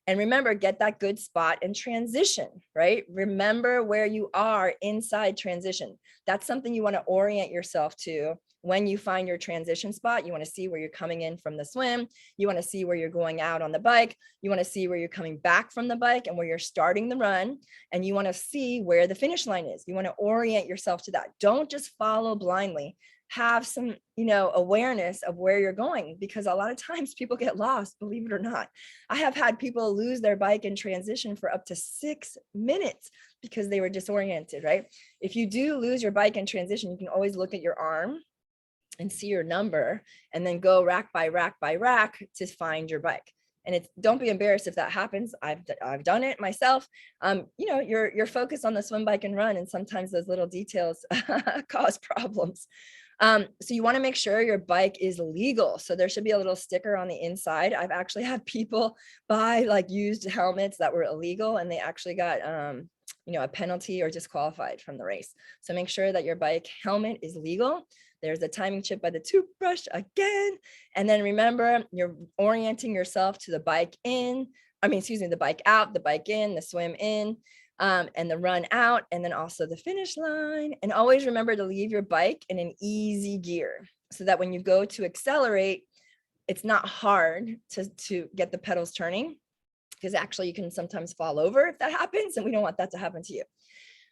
A: And remember, get that good spot in transition, right? Remember where you are inside transition. That's something you want to orient yourself to. When you find your transition spot, you want to see where you're coming in from the swim. You want to see where you're going out on the bike. You want to see where you're coming back from the bike and where you're starting the run. And you want to see where the finish line is. You want to orient yourself to that. Don't just follow blindly. Have some, awareness of where you're going, because a lot of times people get lost, believe it or not. I have had people lose their bike in transition for up to 6 minutes because they were disoriented, right? If you do lose your bike in transition, you can always look at your arm and see your number, and then go rack by rack by rack to find your bike. And don't be embarrassed if that happens. I've done it myself. You're focused on the swim, bike, and run, and sometimes those little details cause problems. So you want to make sure your bike is legal. So there should be a little sticker on the inside. I've actually had people buy used helmets that were illegal, and they actually got a penalty or disqualified from the race. So make sure that your bike helmet is legal. There's a timing chip by the toothbrush again. And then remember, you're orienting yourself to the bike in, the bike out, the bike in, the swim in, and the run out, and then also the finish line. And always remember to leave your bike in an easy gear so that when you go to accelerate, it's not hard to get the pedals turning, because actually you can sometimes fall over if that happens, and we don't want that to happen to you.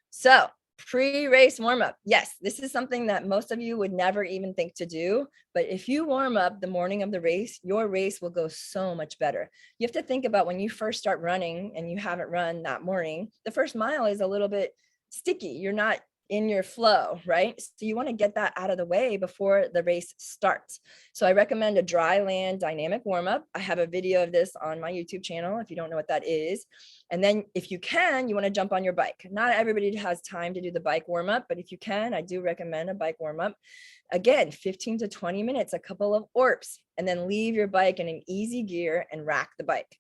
A: So pre-race warm-up. Yes, this is something that most of you would never even think to do. But if you warm up the morning of the race, your race will go so much better. You have to think about when you first start running and you haven't run that morning, the first mile is a little bit sticky. You're not in your flow, right? So you want to get that out of the way before the race starts. So I recommend a dry land dynamic warm-up. I have a video of this on my YouTube channel if you don't know what that is. And then if you can, you want to jump on your bike. Not everybody has time to do the bike warm-up, but if you can, I do recommend a bike warm-up. Again, 15 to 20 minutes, a couple of orps, and then leave your bike in an easy gear and rack the bike.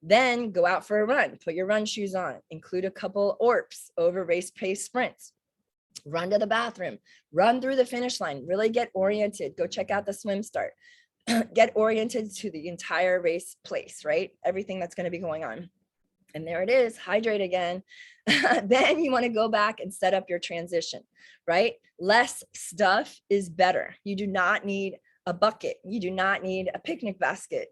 A: Then go out for a run, put your run shoes on, include a couple orps over race pace sprints. Run to the bathroom, run through the finish line, really get oriented, go check out the swim start, get oriented to the entire race place, right? Everything that's going to be going on. And there it is, hydrate again. Then you want to go back and set up your transition, right? Less stuff is better. You do not need a bucket. You do not need a picnic basket.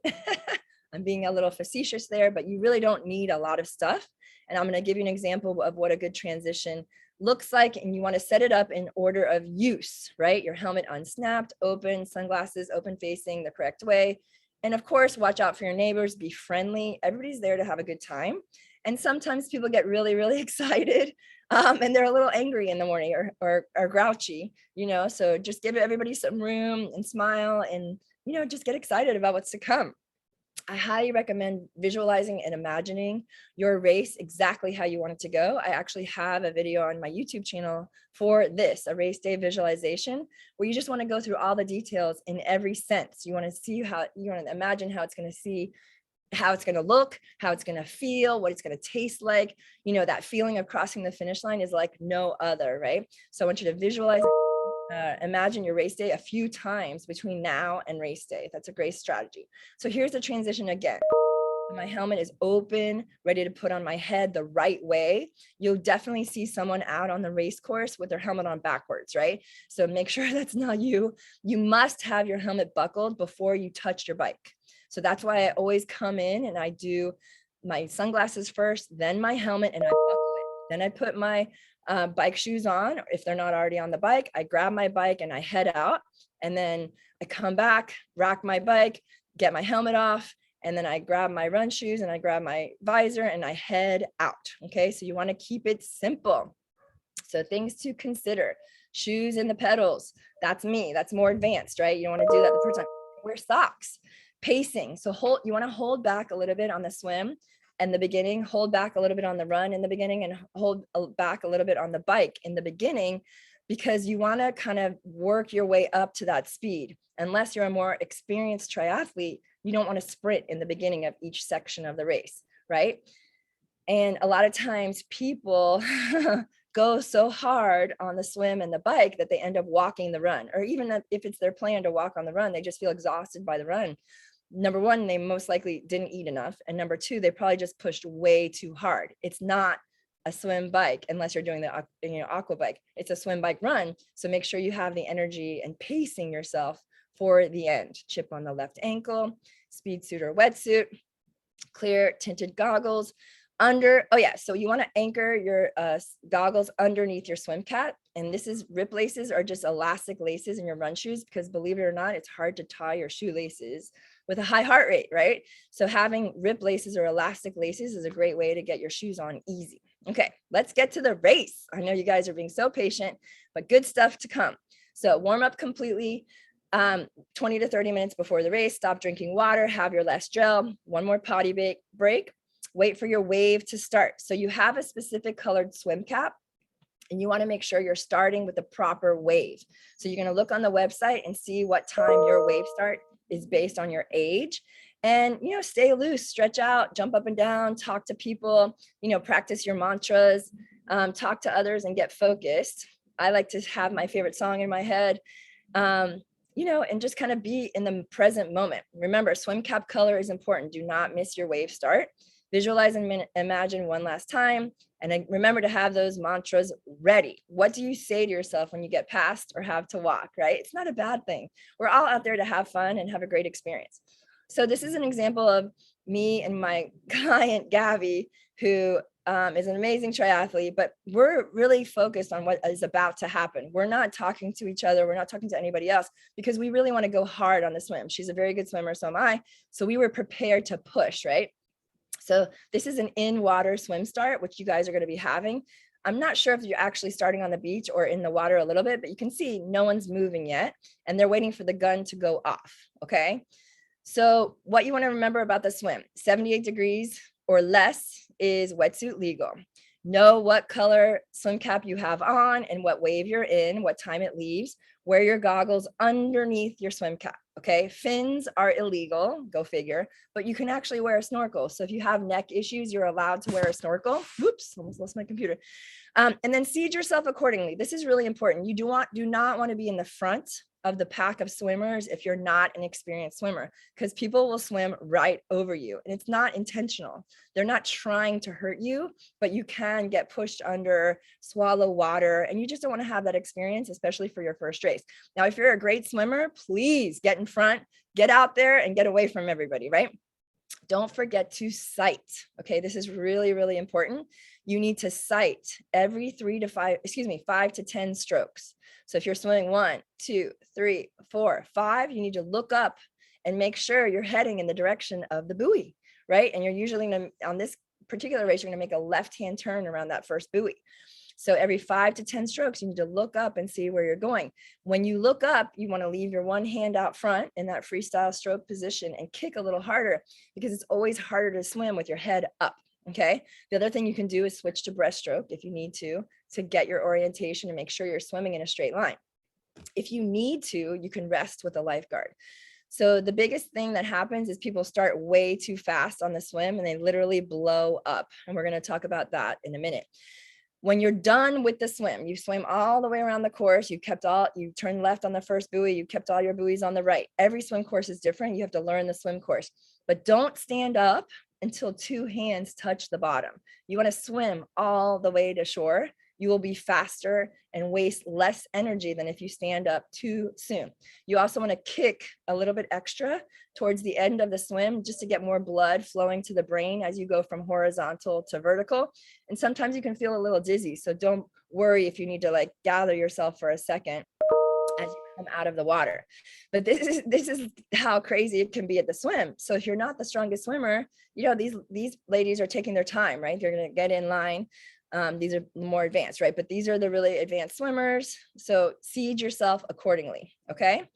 A: I'm being a little facetious there, but you really don't need a lot of stuff. And I'm going to give you an example of what a good transition looks like, and you want to set it up in order of use, right? Your helmet unsnapped, open, sunglasses open facing the correct way. And of course, watch out for your neighbors, be friendly. Everybody's there to have a good time. And sometimes people get really, really excited and they're a little angry in the morning or grouchy, so just give everybody some room and smile and, just get excited about what's to come. I highly recommend visualizing and imagining your race exactly how you want it to go. I actually have a video on my YouTube channel for this, a race day visualization, where you just want to go through all the details in every sense. You want to see you want to imagine how it's going to look, how it's going to feel, what it's going to taste like. That feeling of crossing the finish line is like no other, right? So I want you to visualize imagine your race day a few times between now and race day. That's a great strategy. So here's the transition again. My helmet is open, ready to put on my head the right way. You'll definitely see someone out on the race course with their helmet on backwards, right? So make sure that's not you. You must have your helmet buckled before you touch your bike. So that's why I always come in and I do my sunglasses first, then my helmet, and I buckle it. Then I put my bike shoes on. If they're not already on the bike, I grab my bike and I head out, and then I come back, rack my bike, get my helmet off, and then I grab my run shoes and I grab my visor and I head out. Okay, so you want to keep it simple. So things to consider: shoes and the pedals. That's me. That's more advanced, right? You don't want to do that the first time. Wear socks. Pacing. So you want to hold back a little bit on the swim in the beginning, hold back a little bit on the run in the beginning, and hold back a little bit on the bike in the beginning, because you want to kind of work your way up to that speed. Unless you're a more experienced triathlete, you don't want to sprint in the beginning of each section of the race, right? And a lot of times people go so hard on the swim and the bike that they end up walking the run, or even if it's their plan to walk on the run, they just feel exhausted by the run. Number one, they most likely didn't eat enough. And number two, they probably just pushed way too hard. It's not a swim bike unless you're doing the aqua bike. It's a swim bike run. So make sure you have the energy and pacing yourself for the end. Chip on the left ankle, speed suit or wetsuit, clear tinted goggles. So you want to anchor your goggles underneath your swim cap. And this is rip laces or just elastic laces in your run shoes, because believe it or not, it's hard to tie your shoelaces with a high heart rate, right? So having rip laces or elastic laces is a great way to get your shoes on easy. Okay, let's get to the race. I know you guys are being so patient, but good stuff to come. So warm up completely. 20 to 30 minutes before the race, stop drinking water, have your last gel, one more potty break, wait for your wave to start. So you have a specific colored swim cap, and you want to make sure you're starting with the proper wave. So you're going to look on the website and see what time your wave start is based on your age. And, stay loose, stretch out, jump up and down, talk to people, practice your mantras, talk to others and get focused. I like to have my favorite song in my head You know, and just kind of be in the present moment. Remember, swim cap color is important. Do not miss your wave start. Visualize and imagine one last time. And then remember to have those mantras ready. What do you say to yourself when you get past or have to walk, right? It's not a bad thing. We're all out there to have fun and have a great experience. So this is an example of me and my client, Gabby, who is an amazing triathlete, but we're really focused on what is about to happen. We're not talking to each other. We're not talking to anybody else because we really want to go hard on the swim. She's a very good swimmer, so am I. So we were prepared to push, right? So this is an in-water swim start, which you guys are going to be having. I'm not sure if you're actually starting on the beach or in the water a little bit, but you can see no one's moving yet, and they're waiting for the gun to go off, okay? So what you want to remember about the swim, 78 degrees or less is wetsuit legal. Know what color swim cap you have on and what wave you're in, what time it leaves. Wear your goggles underneath your swim cap, okay? Fins are illegal, go figure, but you can actually wear a snorkel. So if you have neck issues, you're allowed to wear a snorkel. Whoops, almost lost my computer. And then seed yourself accordingly. This is really important. You do not want to be in the front of the pack of swimmers if you're not an experienced swimmer, because people will swim right over you and it's not intentional. They're not trying to hurt you, but you can get pushed under, swallow water, and you just don't want to have that experience, especially for your first race. Now, if you're a great swimmer, please get in front, get out there and get away from everybody, right? Don't forget to sight. Okay, this is really, really important. You need to sight every 5 to 10 strokes. So if you're swimming 1, 2, 3, 4, 5, you need to look up and make sure you're heading in the direction of the buoy, right? And you're usually gonna, on this particular race, you're gonna make a left-hand turn around that first buoy. So every 5 to 10 strokes, you need to look up and see where you're going. When you look up, you want to leave your one hand out front in that freestyle stroke position and kick a little harder, because it's always harder to swim with your head up. Okay. The other thing you can do is switch to breaststroke if you need to get your orientation and make sure you're swimming in a straight line. If you need to, you can rest with a lifeguard. So the biggest thing that happens is people start way too fast on the swim and they literally blow up. And we're going to talk about that in a minute. When you're done with the swim, you swim all the way around the course, you turn left on the first buoy, you kept all your buoys on the right. Every swim course is different. You have to learn the swim course, but don't stand up until 2 hands touch the bottom. You want to swim all the way to shore. You will be faster and waste less energy than if you stand up too soon. You also want to kick a little bit extra towards the end of the swim just to get more blood flowing to the brain as you go from horizontal to vertical. And sometimes you can feel a little dizzy. So don't worry if you need to like gather yourself for a second as you come out of the water. But this is how crazy it can be at the swim. So if you're not the strongest swimmer, you know, these ladies are taking their time, right? They're going to get in line. These are more advanced, right? But these are the really advanced swimmers. So seed yourself accordingly, okay?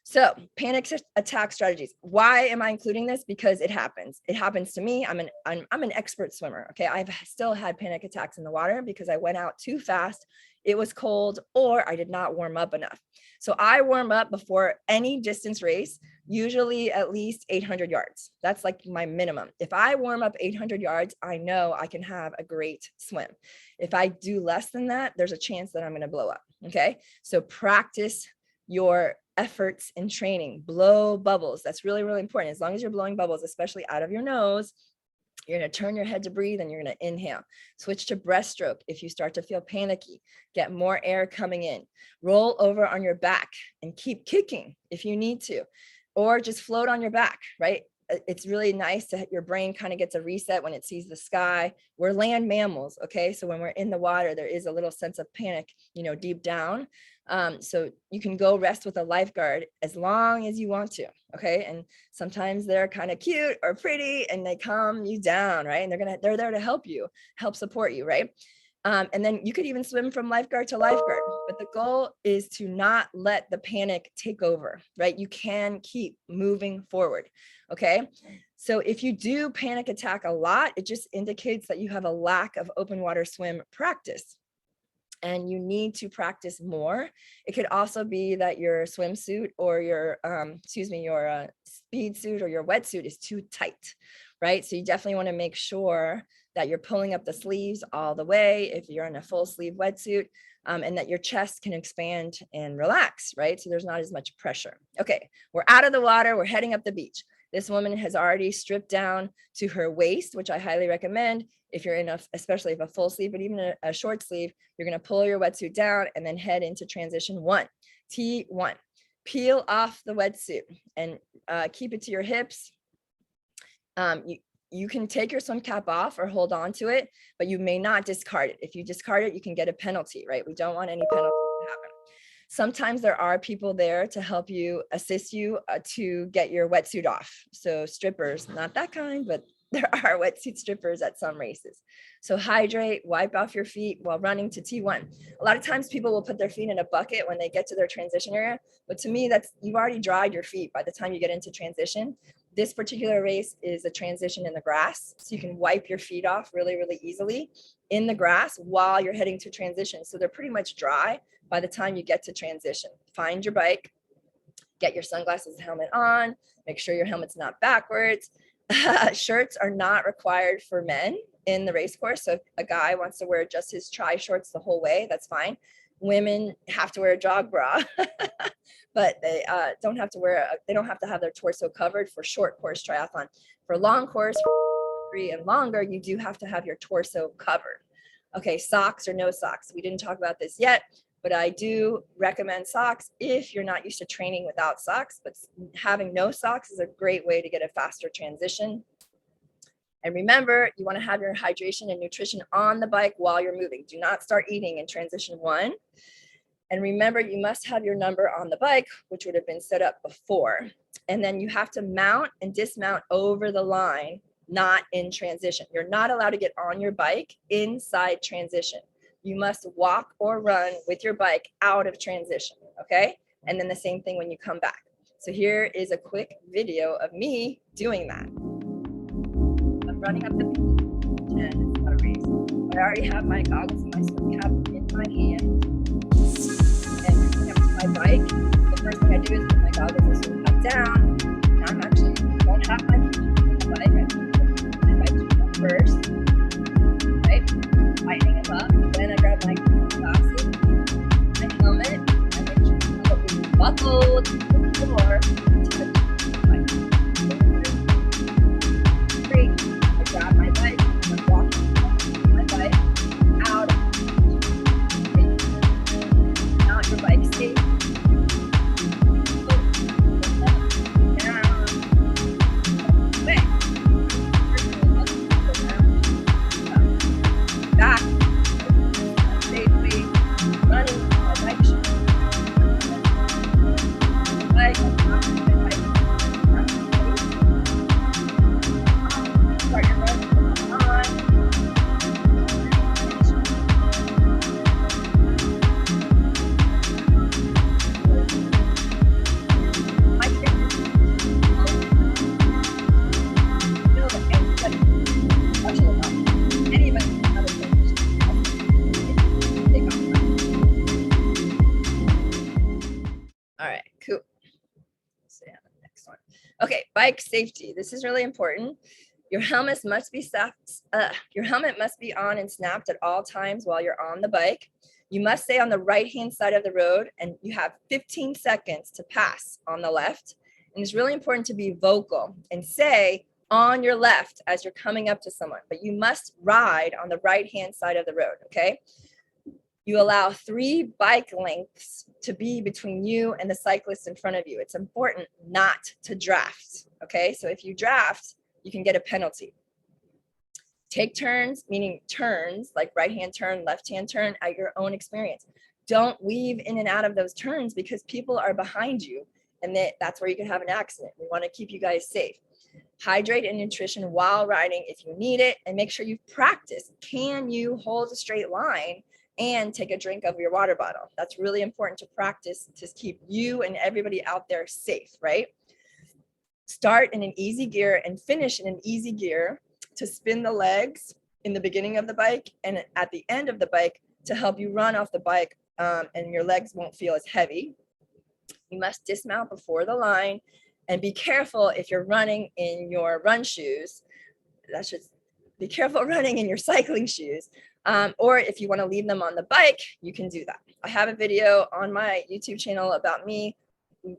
A: So panic attack strategies. Why am I including this? Because it happens. It happens to me. I'm an expert swimmer, okay? I've still had panic attacks in the water because I went out too fast. It was cold, or I did not warm up enough. So I warm up before any distance race, usually at least 800 yards. That's like my minimum. If I warm up 800 yards, I know I can have a great swim. If I do less than that, there's a chance that I'm going to blow up. Okay. So practice your efforts in training. Blow bubbles. That's really, really important. As long as you're blowing bubbles, especially out of your nose, you're going to turn your head to breathe and you're going to inhale. Switch to breaststroke if you start to feel panicky. Get more air coming in. Roll over on your back and keep kicking if you need to, or just float on your back, right? It's really nice to your brain kind of gets a reset when it sees the sky. We're land mammals, okay? So when we're in the water, there is a little sense of panic, you know, deep down. So you can go rest with a lifeguard as long as you want to, okay? And sometimes they're kind of cute or pretty and they calm you down, right? And they're there to help you, help support you, right? And then you could even swim from lifeguard to lifeguard, but the goal is to not let the panic take over, right? You can keep moving forward, okay? So if you do panic attack a lot, it just indicates that you have a lack of open water swim practice and you need to practice more. It could also be that your swimsuit or your speed suit or your wetsuit is too tight, right? So you definitely want to make sure that you're pulling up the sleeves all the way. If you're in a full sleeve wetsuit, and that your chest can expand and relax, right? So there's not as much pressure. Okay, we're out of the water, we're heading up the beach. This woman has already stripped down to her waist, which I highly recommend if you're in especially if a full sleeve, but even a short sleeve, you're gonna pull your wetsuit down and then head into transition 1, T1. Peel off the wetsuit and keep it to your hips. You can take your swim cap off or hold on to it, but you may not discard it. If you discard it, you can get a penalty, right? We don't want any penalties to happen. Sometimes there are people there to help you, assist you to get your wetsuit off. So strippers, not that kind, but there are wetsuit strippers at some races. So hydrate, wipe off your feet while running to T1. A lot of times people will put their feet in a bucket when they get to their transition area, but to me, you've already dried your feet by the time you get into transition. This particular race is a transition in the grass, so you can wipe your feet off really, really easily in the grass while you're heading to transition. So they're pretty much dry by the time you get to transition. Find your bike, get your sunglasses and helmet on, make sure your helmet's not backwards. Shirts are not required for men in the race course. So if a guy wants to wear just his tri shorts the whole way, that's fine. Women have to wear a jog bra, but they don't have to have their torso covered for short course triathlon. For long course, 3 and longer, you do have to have your torso covered. Okay, socks or no socks. We didn't talk about this yet, but I do recommend socks if you're not used to training without socks, but having no socks is a great way to get a faster transition. And remember, you want to have your hydration and nutrition on the bike while you're moving. Do not start eating in transition 1. And remember, you must have your number on the bike, which would have been set up before. And then you have to mount and dismount over the line, not in transition. You're not allowed to get on your bike inside transition. You must walk or run with your bike out of transition, okay? And then the same thing when you come back. So here is a quick video of me doing that. I'm running up the beach, and it's not a race. I already have my goggles and my swim cap in my hand. And coming up to my bike, the first thing I do is put my goggles and swim cap down. And I'm actually don't have my bike. I put my bike first, right? Tightening them up. Then I grab my glasses, my helmet, and make sure I'm buckled to the floor to the bike. Great. I grab my bike, I'm walking my bike out of the not your bike safe. Back safely, running my bike shoes. Bike, start your run on. My fitness feel that anybody watching it on anybody can have a fitness. Take off. All right, cool. See on the next one. Okay, bike safety. This is really important. Your helmet must be on and snapped at all times while you're on the bike. You must stay on the right-hand side of the road, and you have 15 seconds to pass on the left. And it's really important to be vocal and say on your left as you're coming up to someone, but you must ride on the right-hand side of the road, okay? You allow 3 bike lengths to be between you and the cyclist in front of you. It's important not to draft, okay? So if you draft, you can get a penalty. Take turns, meaning turns like right-hand turn, left-hand turn at your own experience. Don't weave in and out of those turns because people are behind you, and that's where you can have an accident. We want to keep you guys safe. Hydrate and nutrition while riding if you need it, and make sure you practice. Can you hold a straight line and take a drink of your water bottle? That's really important to practice to keep you and everybody out there safe, right? Start in an easy gear and finish in an easy gear to spin the legs in the beginning of the bike and at the end of the bike to help you run off the bike and your legs won't feel as heavy. You must dismount before the line and be careful if you're running in your run shoes. Be careful running in your cycling shoes Or if you want to leave them on the bike, you can do that. I have a video on my YouTube channel about me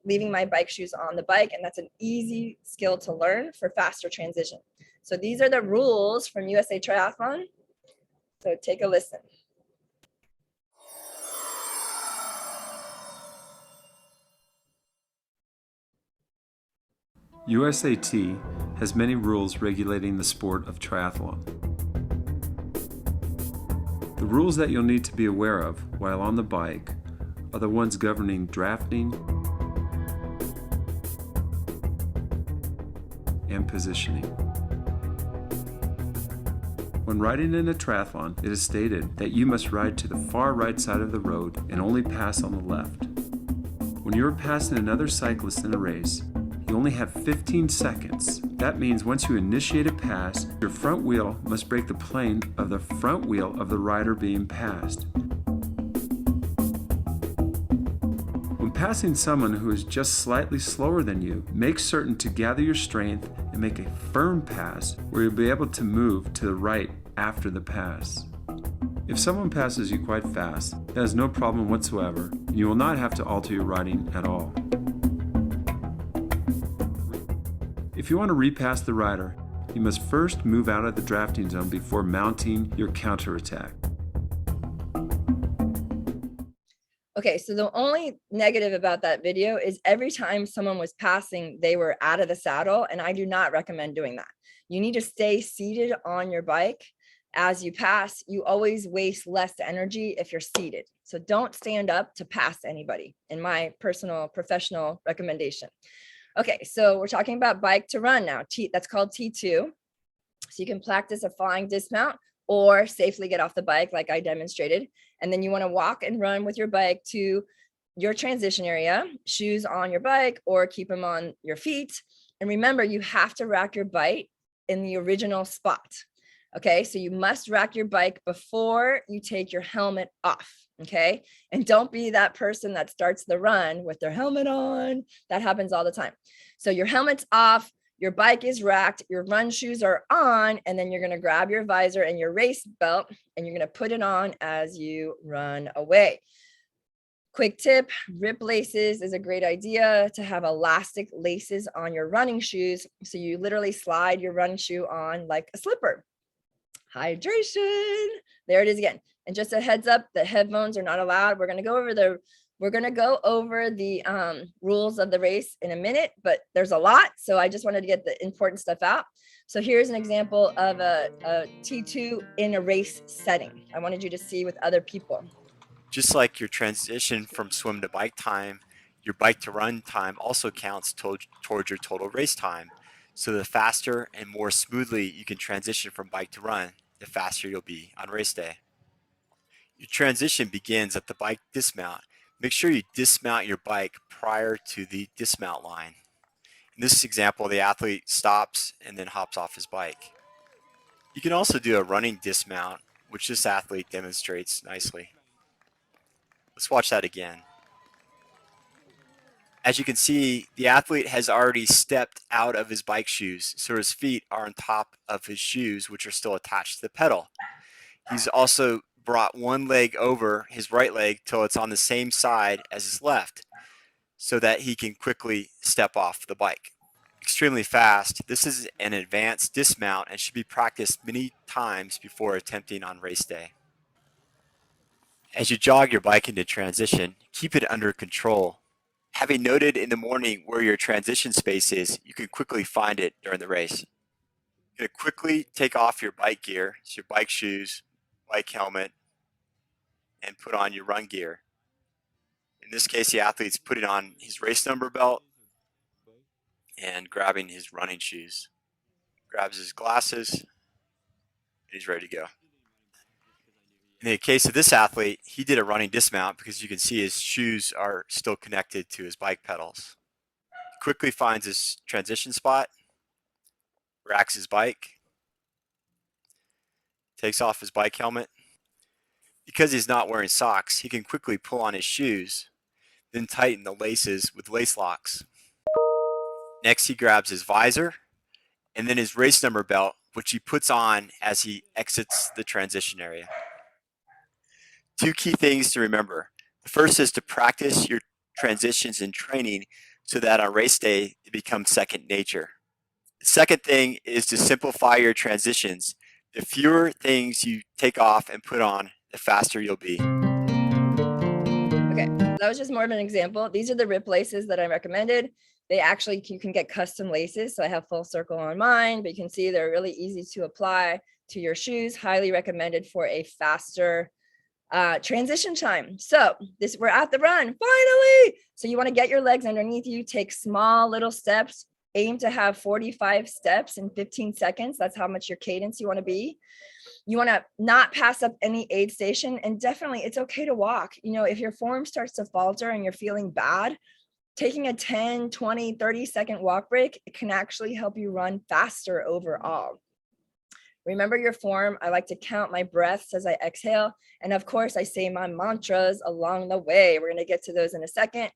A: leaving my bike shoes on the bike, and that's an easy skill to learn for faster transition. So these are the rules from USA Triathlon. So take a listen.
B: USAT has many rules regulating the sport of triathlon. The rules that you'll need to be aware of while on the bike are the ones governing drafting and positioning. When riding in a triathlon, it is stated that you must ride to the far right side of the road and only pass on the left. When you are passing another cyclist in a race, you only have 15 seconds. That means once you initiate a pass, your front wheel must break the plane of the front wheel of the rider being passed. When passing someone who is just slightly slower than you, make certain to gather your strength and make a firm pass where you'll be able to move to the right after the pass. If someone passes you quite fast, that is no problem whatsoever, and you will not have to alter your riding at all. If you want to repass the rider, you must first move out of the drafting zone before mounting your counterattack.
A: Okay, so the only negative about that video is every time someone was passing, they were out of the saddle, and I do not recommend doing that. You need to stay seated on your bike as you pass. You always waste less energy if you're seated. So don't stand up to pass anybody, in my personal professional recommendation. Okay, so we're talking about bike to run now. That's called T2. So you can practice a flying dismount or safely get off the bike like I demonstrated. And then you want to walk and run with your bike to your transition area, shoes on your bike or keep them on your feet. And remember, you have to rack your bike in the original spot. Okay, so you must rack your bike before you take your helmet off. Okay, and don't be that person that starts the run with their helmet on. That happens all the time. So your helmet's off, your bike is racked, your run shoes are on, and then you're going to grab your visor and your race belt and you're going to put it on as you run away. Quick tip, rip laces is a great idea to have elastic laces on your running shoes. So you literally slide your running shoe on like a slipper. Hydration. There it is again. And just a heads up, the headphones are not allowed. We're going to go over the rules of the race in a minute, but there's a lot. So I just wanted to get the important stuff out. So here's an example of a T2 in a race setting. I wanted you to see with other people.
C: Just like your transition from swim to bike time, your bike to run time also counts towards your total race time. So the faster and more smoothly you can transition from bike to run, the faster you'll be on race day. Your transition begins at the bike dismount. Make sure you dismount your bike prior to the dismount line. In this example, the athlete stops and then hops off his bike. You can also do a running dismount, which this athlete demonstrates nicely. Let's watch that again. As you can see, the athlete has already stepped out of his bike shoes, so his feet are on top of his shoes, which are still attached to the pedal. He's also brought one leg over his right leg till it's on the same side as his left, so that he can quickly step off the bike. Extremely fast. This is an advanced dismount and should be practiced many times before attempting on race day. As you jog your bike into transition, keep it under control. Having noted in the morning where your transition space is, you can quickly find it during the race. You're going to quickly take off your bike gear, so your bike shoes, bike helmet, and put on your run gear. In this case, the athlete's putting on his race number belt and grabbing his running shoes. Grabs his glasses, and he's ready to go. In the case of this athlete, he did a running dismount because you can see his shoes are still connected to his bike pedals. He quickly finds his transition spot, racks his bike, takes off his bike helmet. Because he's not wearing socks, he can quickly pull on his shoes, then tighten the laces with lace locks. Next, he grabs his visor and then his race number belt, which he puts on as he exits the transition area. Two key things to remember. The first is to practice your transitions in training so that on race day it becomes second nature. The second thing is to simplify your transitions. The fewer things you take off and put on, the faster you'll be.
A: Okay, that was just more of an example. These are the rip laces that I recommended. They actually, you can get custom laces. So I have full circle on mine, but you can see they're really easy to apply to your shoes. Highly recommended for a faster transition time. So we're at the run, finally. So you want to get your legs underneath you, take small little steps, aim to have 45 steps in 15 seconds. That's how much your cadence you want to be. You want to not pass up any aid station, and definitely it's okay to walk. You know, if your form starts to falter and you're feeling bad, taking a 10, 20, 30-second walk break, it can actually help you run faster overall. Remember your form. I like to count my breaths as I exhale. And of course, I say my mantras along the way. We're going to get to those in a second.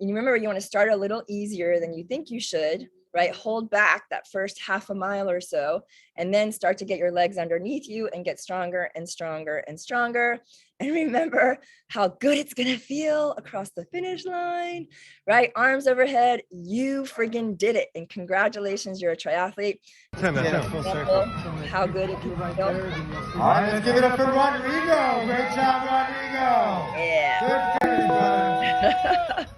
A: And remember, you want to start a little easier than you think you should, right? Hold back that first half a mile or so, and then start to get your legs underneath you and get stronger and stronger and stronger. And remember how good it's going to feel across the finish line, right? Arms overhead. You friggin' did it. And congratulations, you're a triathlete. How good it can feel.
D: All right, let's give it up for Rodrigo. Great job, Rodrigo.
A: Yeah.
D: Good buddy.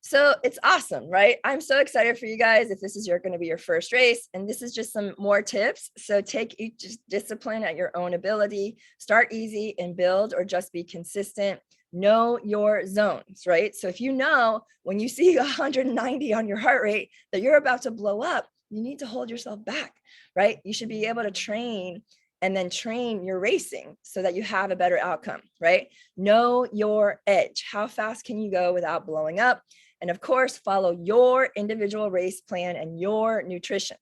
A: So it's awesome, right? I'm so excited for you guys if this is going to be your first race. And this is just some more tips. So take each discipline at your own ability. Start easy and build, or just be consistent. Know your zones, right? So if you know when you see 190 on your heart rate that you're about to blow up, you need to hold yourself back, right? You should be able to train and then train your racing so that you have a better outcome, right? Know your edge. How fast can you go without blowing up? And of course, follow your individual race plan and your nutrition.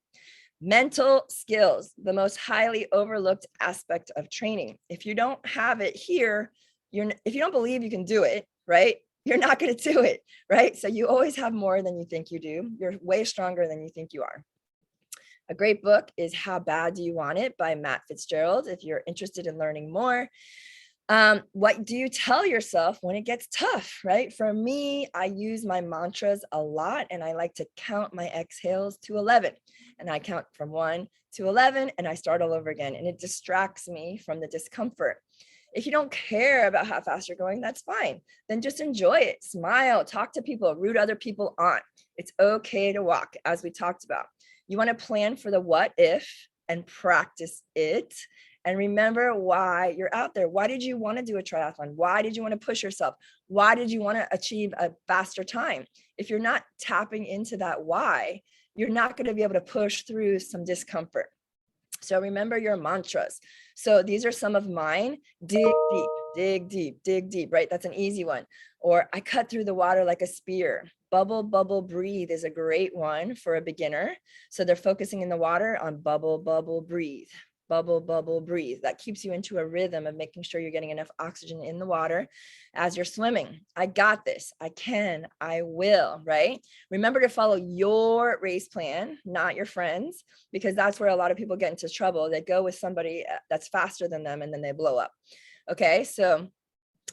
A: Mental skills, the most highly overlooked aspect of training. If you don't have it here, if you don't believe you can do it, right? You're not going to do it, right? So you always have more than you think you do. You're way stronger than you think you are. A great book is How Bad Do You Want It by Matt Fitzgerald, if you're interested in learning more. What do you tell yourself when it gets tough, right? For me, I use my mantras a lot, and I like to count my exhales to 11. And I count from 1 to 11, and I start all over again. And it distracts me from the discomfort. If you don't care about how fast you're going, that's fine. Then just enjoy it. Smile, talk to people, root other people on. It's okay to walk, as we talked about. You want to plan for the what if and practice it. And remember why you're out there. Why did you want to do a triathlon? Why did you want to push yourself? Why did you want to achieve a faster time? If you're not tapping into that why, you're not going to be able to push through some discomfort. So remember your mantras. So these are some of mine. Dig deep, dig deep, dig deep, right? That's an easy one. Or I cut through the water like a spear. Bubble, bubble, breathe is a great one for a beginner. So they're focusing in the water on bubble, bubble, breathe. Bubble, bubble, breathe. That keeps you into a rhythm of making sure you're getting enough oxygen in the water as you're swimming. I got this. I can. I will, right? Remember to follow your race plan, not your friends, because that's where a lot of people get into trouble. They go with somebody that's faster than them and then they blow up. Okay, so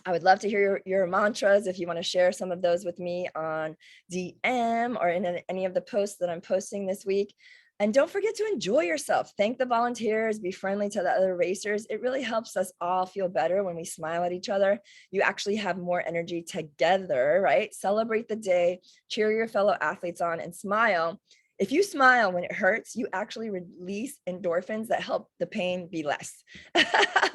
A: I would love to hear your mantras if you want to share some of those with me on DM or in any of the posts that I'm posting this week. And don't forget to enjoy yourself. Thank the volunteers, be friendly to the other racers. It really helps us all feel better when we smile at each other. You actually have more energy together, right? Celebrate the day, cheer your fellow athletes on, and smile. If you smile when it hurts, you actually release endorphins that help the pain be less,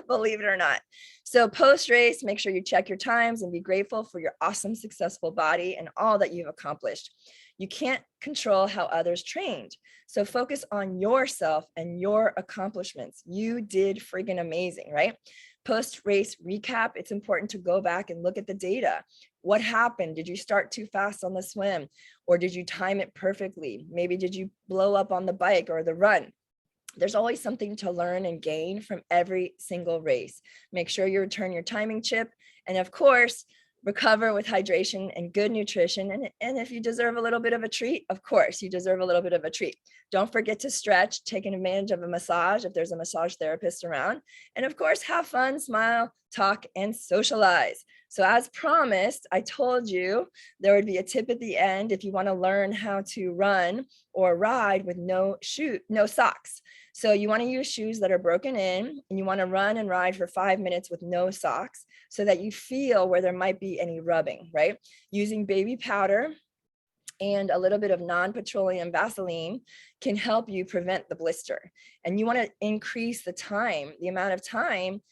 A: believe it or not. So post-race, make sure you check your times and be grateful for your awesome, successful body and all that you've accomplished. You can't control how others trained. So focus on yourself and your accomplishments. You did friggin' amazing, right? Post-race recap, it's important to go back and look at the data. What happened? Did you start too fast on the swim? Or did you time it perfectly? Maybe did you blow up on the bike or the run? There's always something to learn and gain from every single race. Make sure you return your timing chip. And of course, recover with hydration and good nutrition. And if you deserve a little bit of a treat, of course, you deserve a little bit of a treat. Don't forget to stretch, taking advantage of a massage if there's a massage therapist around. And of course, have fun, smile, talk, and socialize. So as promised, I told you there would be a tip at the end if you want to learn how to run or ride with no socks. So you want to use shoes that are broken in, and you want to run and ride for 5 minutes with no socks so that you feel where there might be any rubbing, right? Using baby powder and a little bit of non-petroleum Vaseline can help you prevent the blister. And you want to increase the amount of time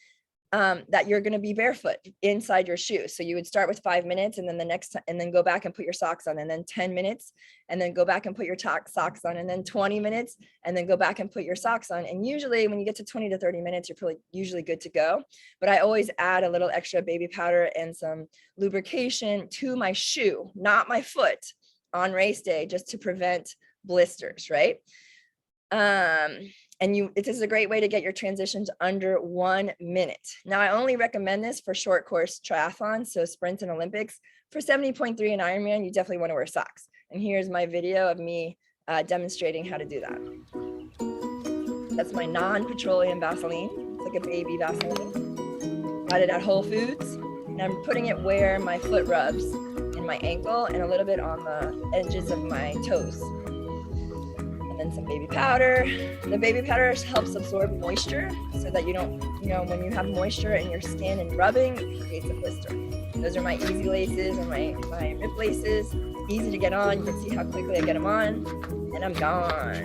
A: that you're going to be barefoot inside your shoes. So you would start with 5 minutes, and then and then go back and put your socks on, and then 10 minutes, and then go back and put your socks on, and then 20 minutes, and then go back and put your socks on. And usually when you get to 20 to 30 minutes, you're usually good to go. But I always add a little extra baby powder and some lubrication to my shoe, not my foot, on race day, just to prevent blisters, right? And this is a great way to get your transitions under 1 minute. Now, I only recommend this for short course triathlons, so sprints and Olympics. For 70.3 and Ironman, you definitely want to wear socks. And here's my video of me demonstrating how to do that. That's my non-petroleum Vaseline. It's like a baby Vaseline. Got it at Whole Foods. And I'm putting it where my foot rubs, in my ankle, and a little bit on the edges of my toes. And then some baby powder. The baby powder helps absorb moisture so that you don't, when you have moisture in your skin and rubbing, it creates a blister. Those are my easy laces and my rip laces. Easy to get on. You can see how quickly I get them on, and I'm gone.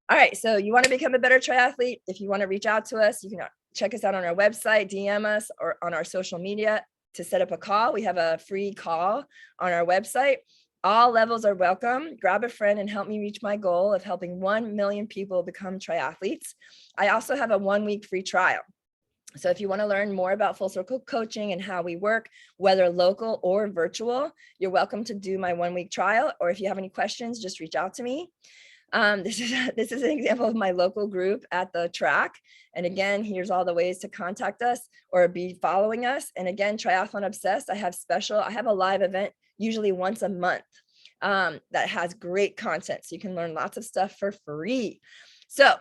A: All right, so you want to become a better triathlete. If you want to reach out to us, you can check us out on our website, DM us, or on our social media to set up a call. We have a free call on our website. All levels are welcome. Grab a friend and help me reach my goal of helping 1 million people become triathletes. I also have a 1-week free trial. So if you want to learn more about Full Circle coaching and how we work, whether local or virtual, you're welcome to do my 1-week trial. Or if you have any questions, just reach out to me. This is an example of my local group at the track. And again, here's all the ways to contact us or be following us. And again, Triathlon Obsessed, I have a live event usually once a month that has great content. So you can learn lots of stuff for free. So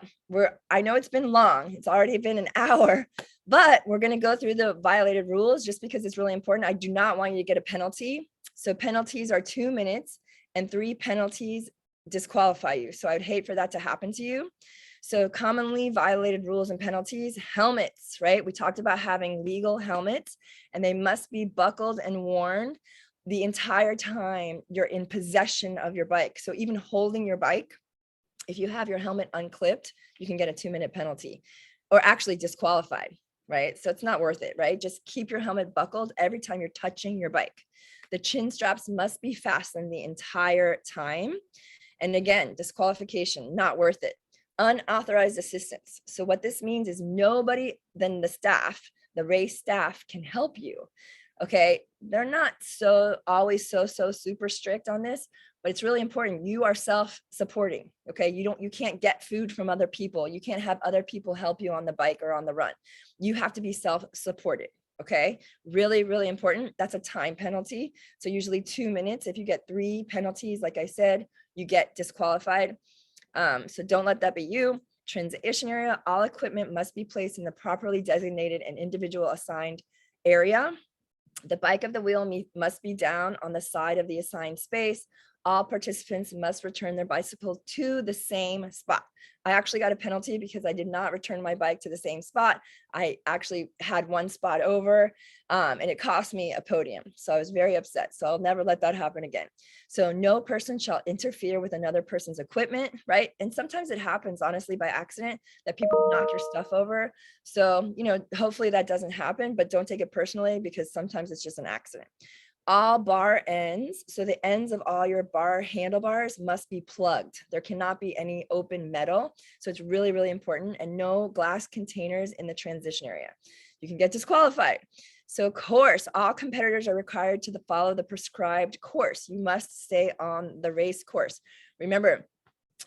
A: I know it's been long. It's already been an hour, but we're going to go through the violated rules just because it's really important. I do not want you to get a penalty. So penalties are 2 minutes, and 3 penalties disqualify you. So I'd hate for that to happen to you. So commonly violated rules and penalties: helmets, right? We talked about having legal helmets, and they must be buckled and worn the entire time you're in possession of your bike. So even holding your bike, if you have your helmet unclipped, you can get a 2-minute penalty, or actually disqualified, right? So it's not worth it, right? Just keep your helmet buckled every time you're touching your bike. The chin straps must be fastened the entire time. And again, disqualification, not worth it. Unauthorized assistance. So what this means is nobody than the staff, the race staff, can help you. Okay, they're not always so super strict on this, but it's really important. You are self-supporting. Okay, you can't get food from other people. You can't have other people help you on the bike or on the run. You have to be self-supported. Okay, really, really important. That's a time penalty. So usually 2 minutes. If you get 3 penalties, like I said, you get disqualified. So don't let that be you. Transition area, all equipment must be placed in the properly designated and individual assigned area. The bike of the wheel must be down on the side of the assigned space. All participants must return their bicycle to the same spot. I actually got a penalty because I did not return my bike to the same spot. I actually had 1 spot over, and it cost me a podium. So I was very upset. So I'll never let that happen again. So no person shall interfere with another person's equipment, right? And sometimes it happens, honestly, by accident, that people knock your stuff over. So, hopefully that doesn't happen, but don't take it personally, because sometimes it's just an accident. All bar ends, so the ends of all your bar handlebars must be plugged. There cannot be any open metal. So it's really, really important. And no glass containers in the transition area. You can get disqualified. So course, all competitors are required to follow the prescribed course. You must stay on the race course. Remember,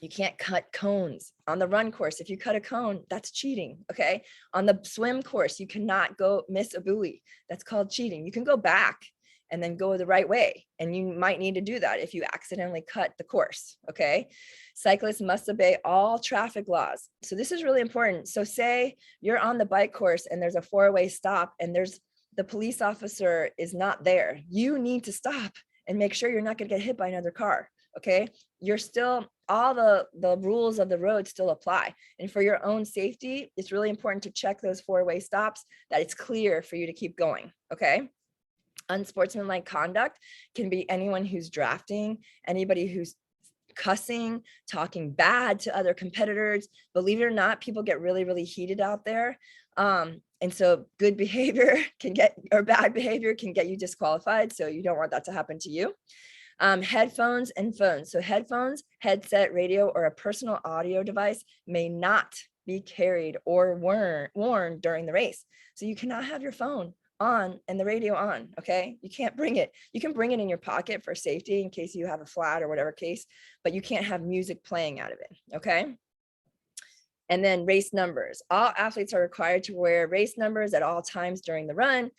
A: you can't cut cones. On the run course, if you cut a cone, that's cheating, okay? On the swim course, you cannot go miss a buoy. That's called cheating. You can go back and then go the right way. And you might need to do that if you accidentally cut the course, okay? Cyclists must obey all traffic laws. So this is really important. So say you're on the bike course and there's a four-way stop and the police officer is not there. You need to stop and make sure you're not gonna get hit by another car, okay? You're still, all the rules of the road still apply. And for your own safety, it's really important to check those four-way stops, that it's clear for you to keep going, okay? Unsportsmanlike conduct can be anyone who's drafting, anybody who's cussing, talking bad to other competitors. Believe it or not, people get really, really heated out there. And so good behavior or bad behavior can get you disqualified. So you don't want that to happen to you. Headphones and phones. So headphones, headset, radio, or a personal audio device may not be carried or worn during the race. So you cannot have your phone on and the radio on, okay? You can't bring it. You can bring it in your pocket for safety in case you have a flat or whatever case, but you can't have music playing out of it, okay? And then race numbers. All athletes are required to wear race numbers at all times during the run.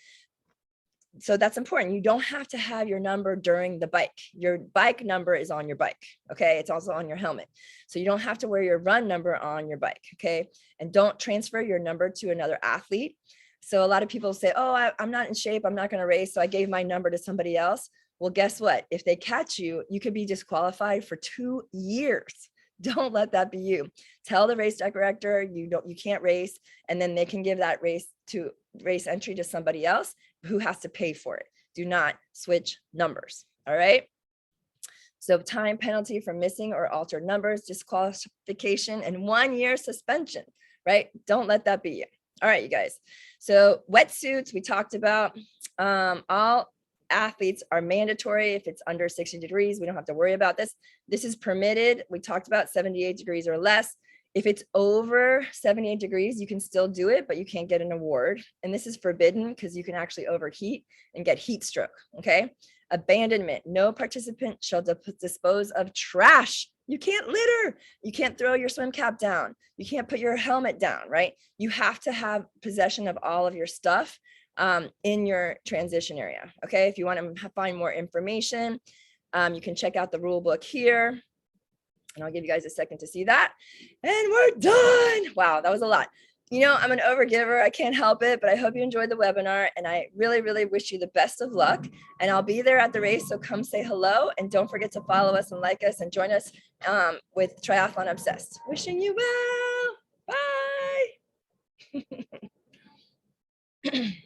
A: So that's important. You don't have to have your number during the bike. Your bike number is on your bike, okay? It's also on your helmet. So you don't have to wear your run number on your bike, okay? And don't transfer your number to another athlete. So a lot of people say, oh, I'm not in shape, I'm not gonna race, so I gave my number to somebody else. Well, guess what? If they catch you, you could be disqualified for 2 years. Don't let that be you. Tell the race director you can't race, and then they can give that race entry to somebody else who has to pay for it. Do not switch numbers, all right? So time penalty for missing or altered numbers, disqualification, and 1 year suspension, right? Don't let that be you. All right, you guys. So wetsuits, we talked about. All athletes are mandatory if it's under 60 degrees. We don't have to worry about this. This is permitted. We talked about 78 degrees or less. If it's over 78 degrees, you can still do it, but you can't get an award. And this is forbidden because you can actually overheat and get heat stroke, okay? Abandonment, no participant shall dispose of trash. You can't litter. You can't throw your swim cap down. You can't put your helmet down, right? You have to have possession of all of your stuff in your transition area, okay? If you want to find more information, you can check out the rule book here. And I'll give you guys a second to see that. And we're done. Wow, that was a lot. You know, I'm an overgiver. I can't help it, but I hope you enjoyed the webinar. And I really, really wish you the best of luck. And I'll be there at the race, so come say hello. And don't forget to follow us and like us and join us with Triathlon Obsessed. Wishing you well. Bye.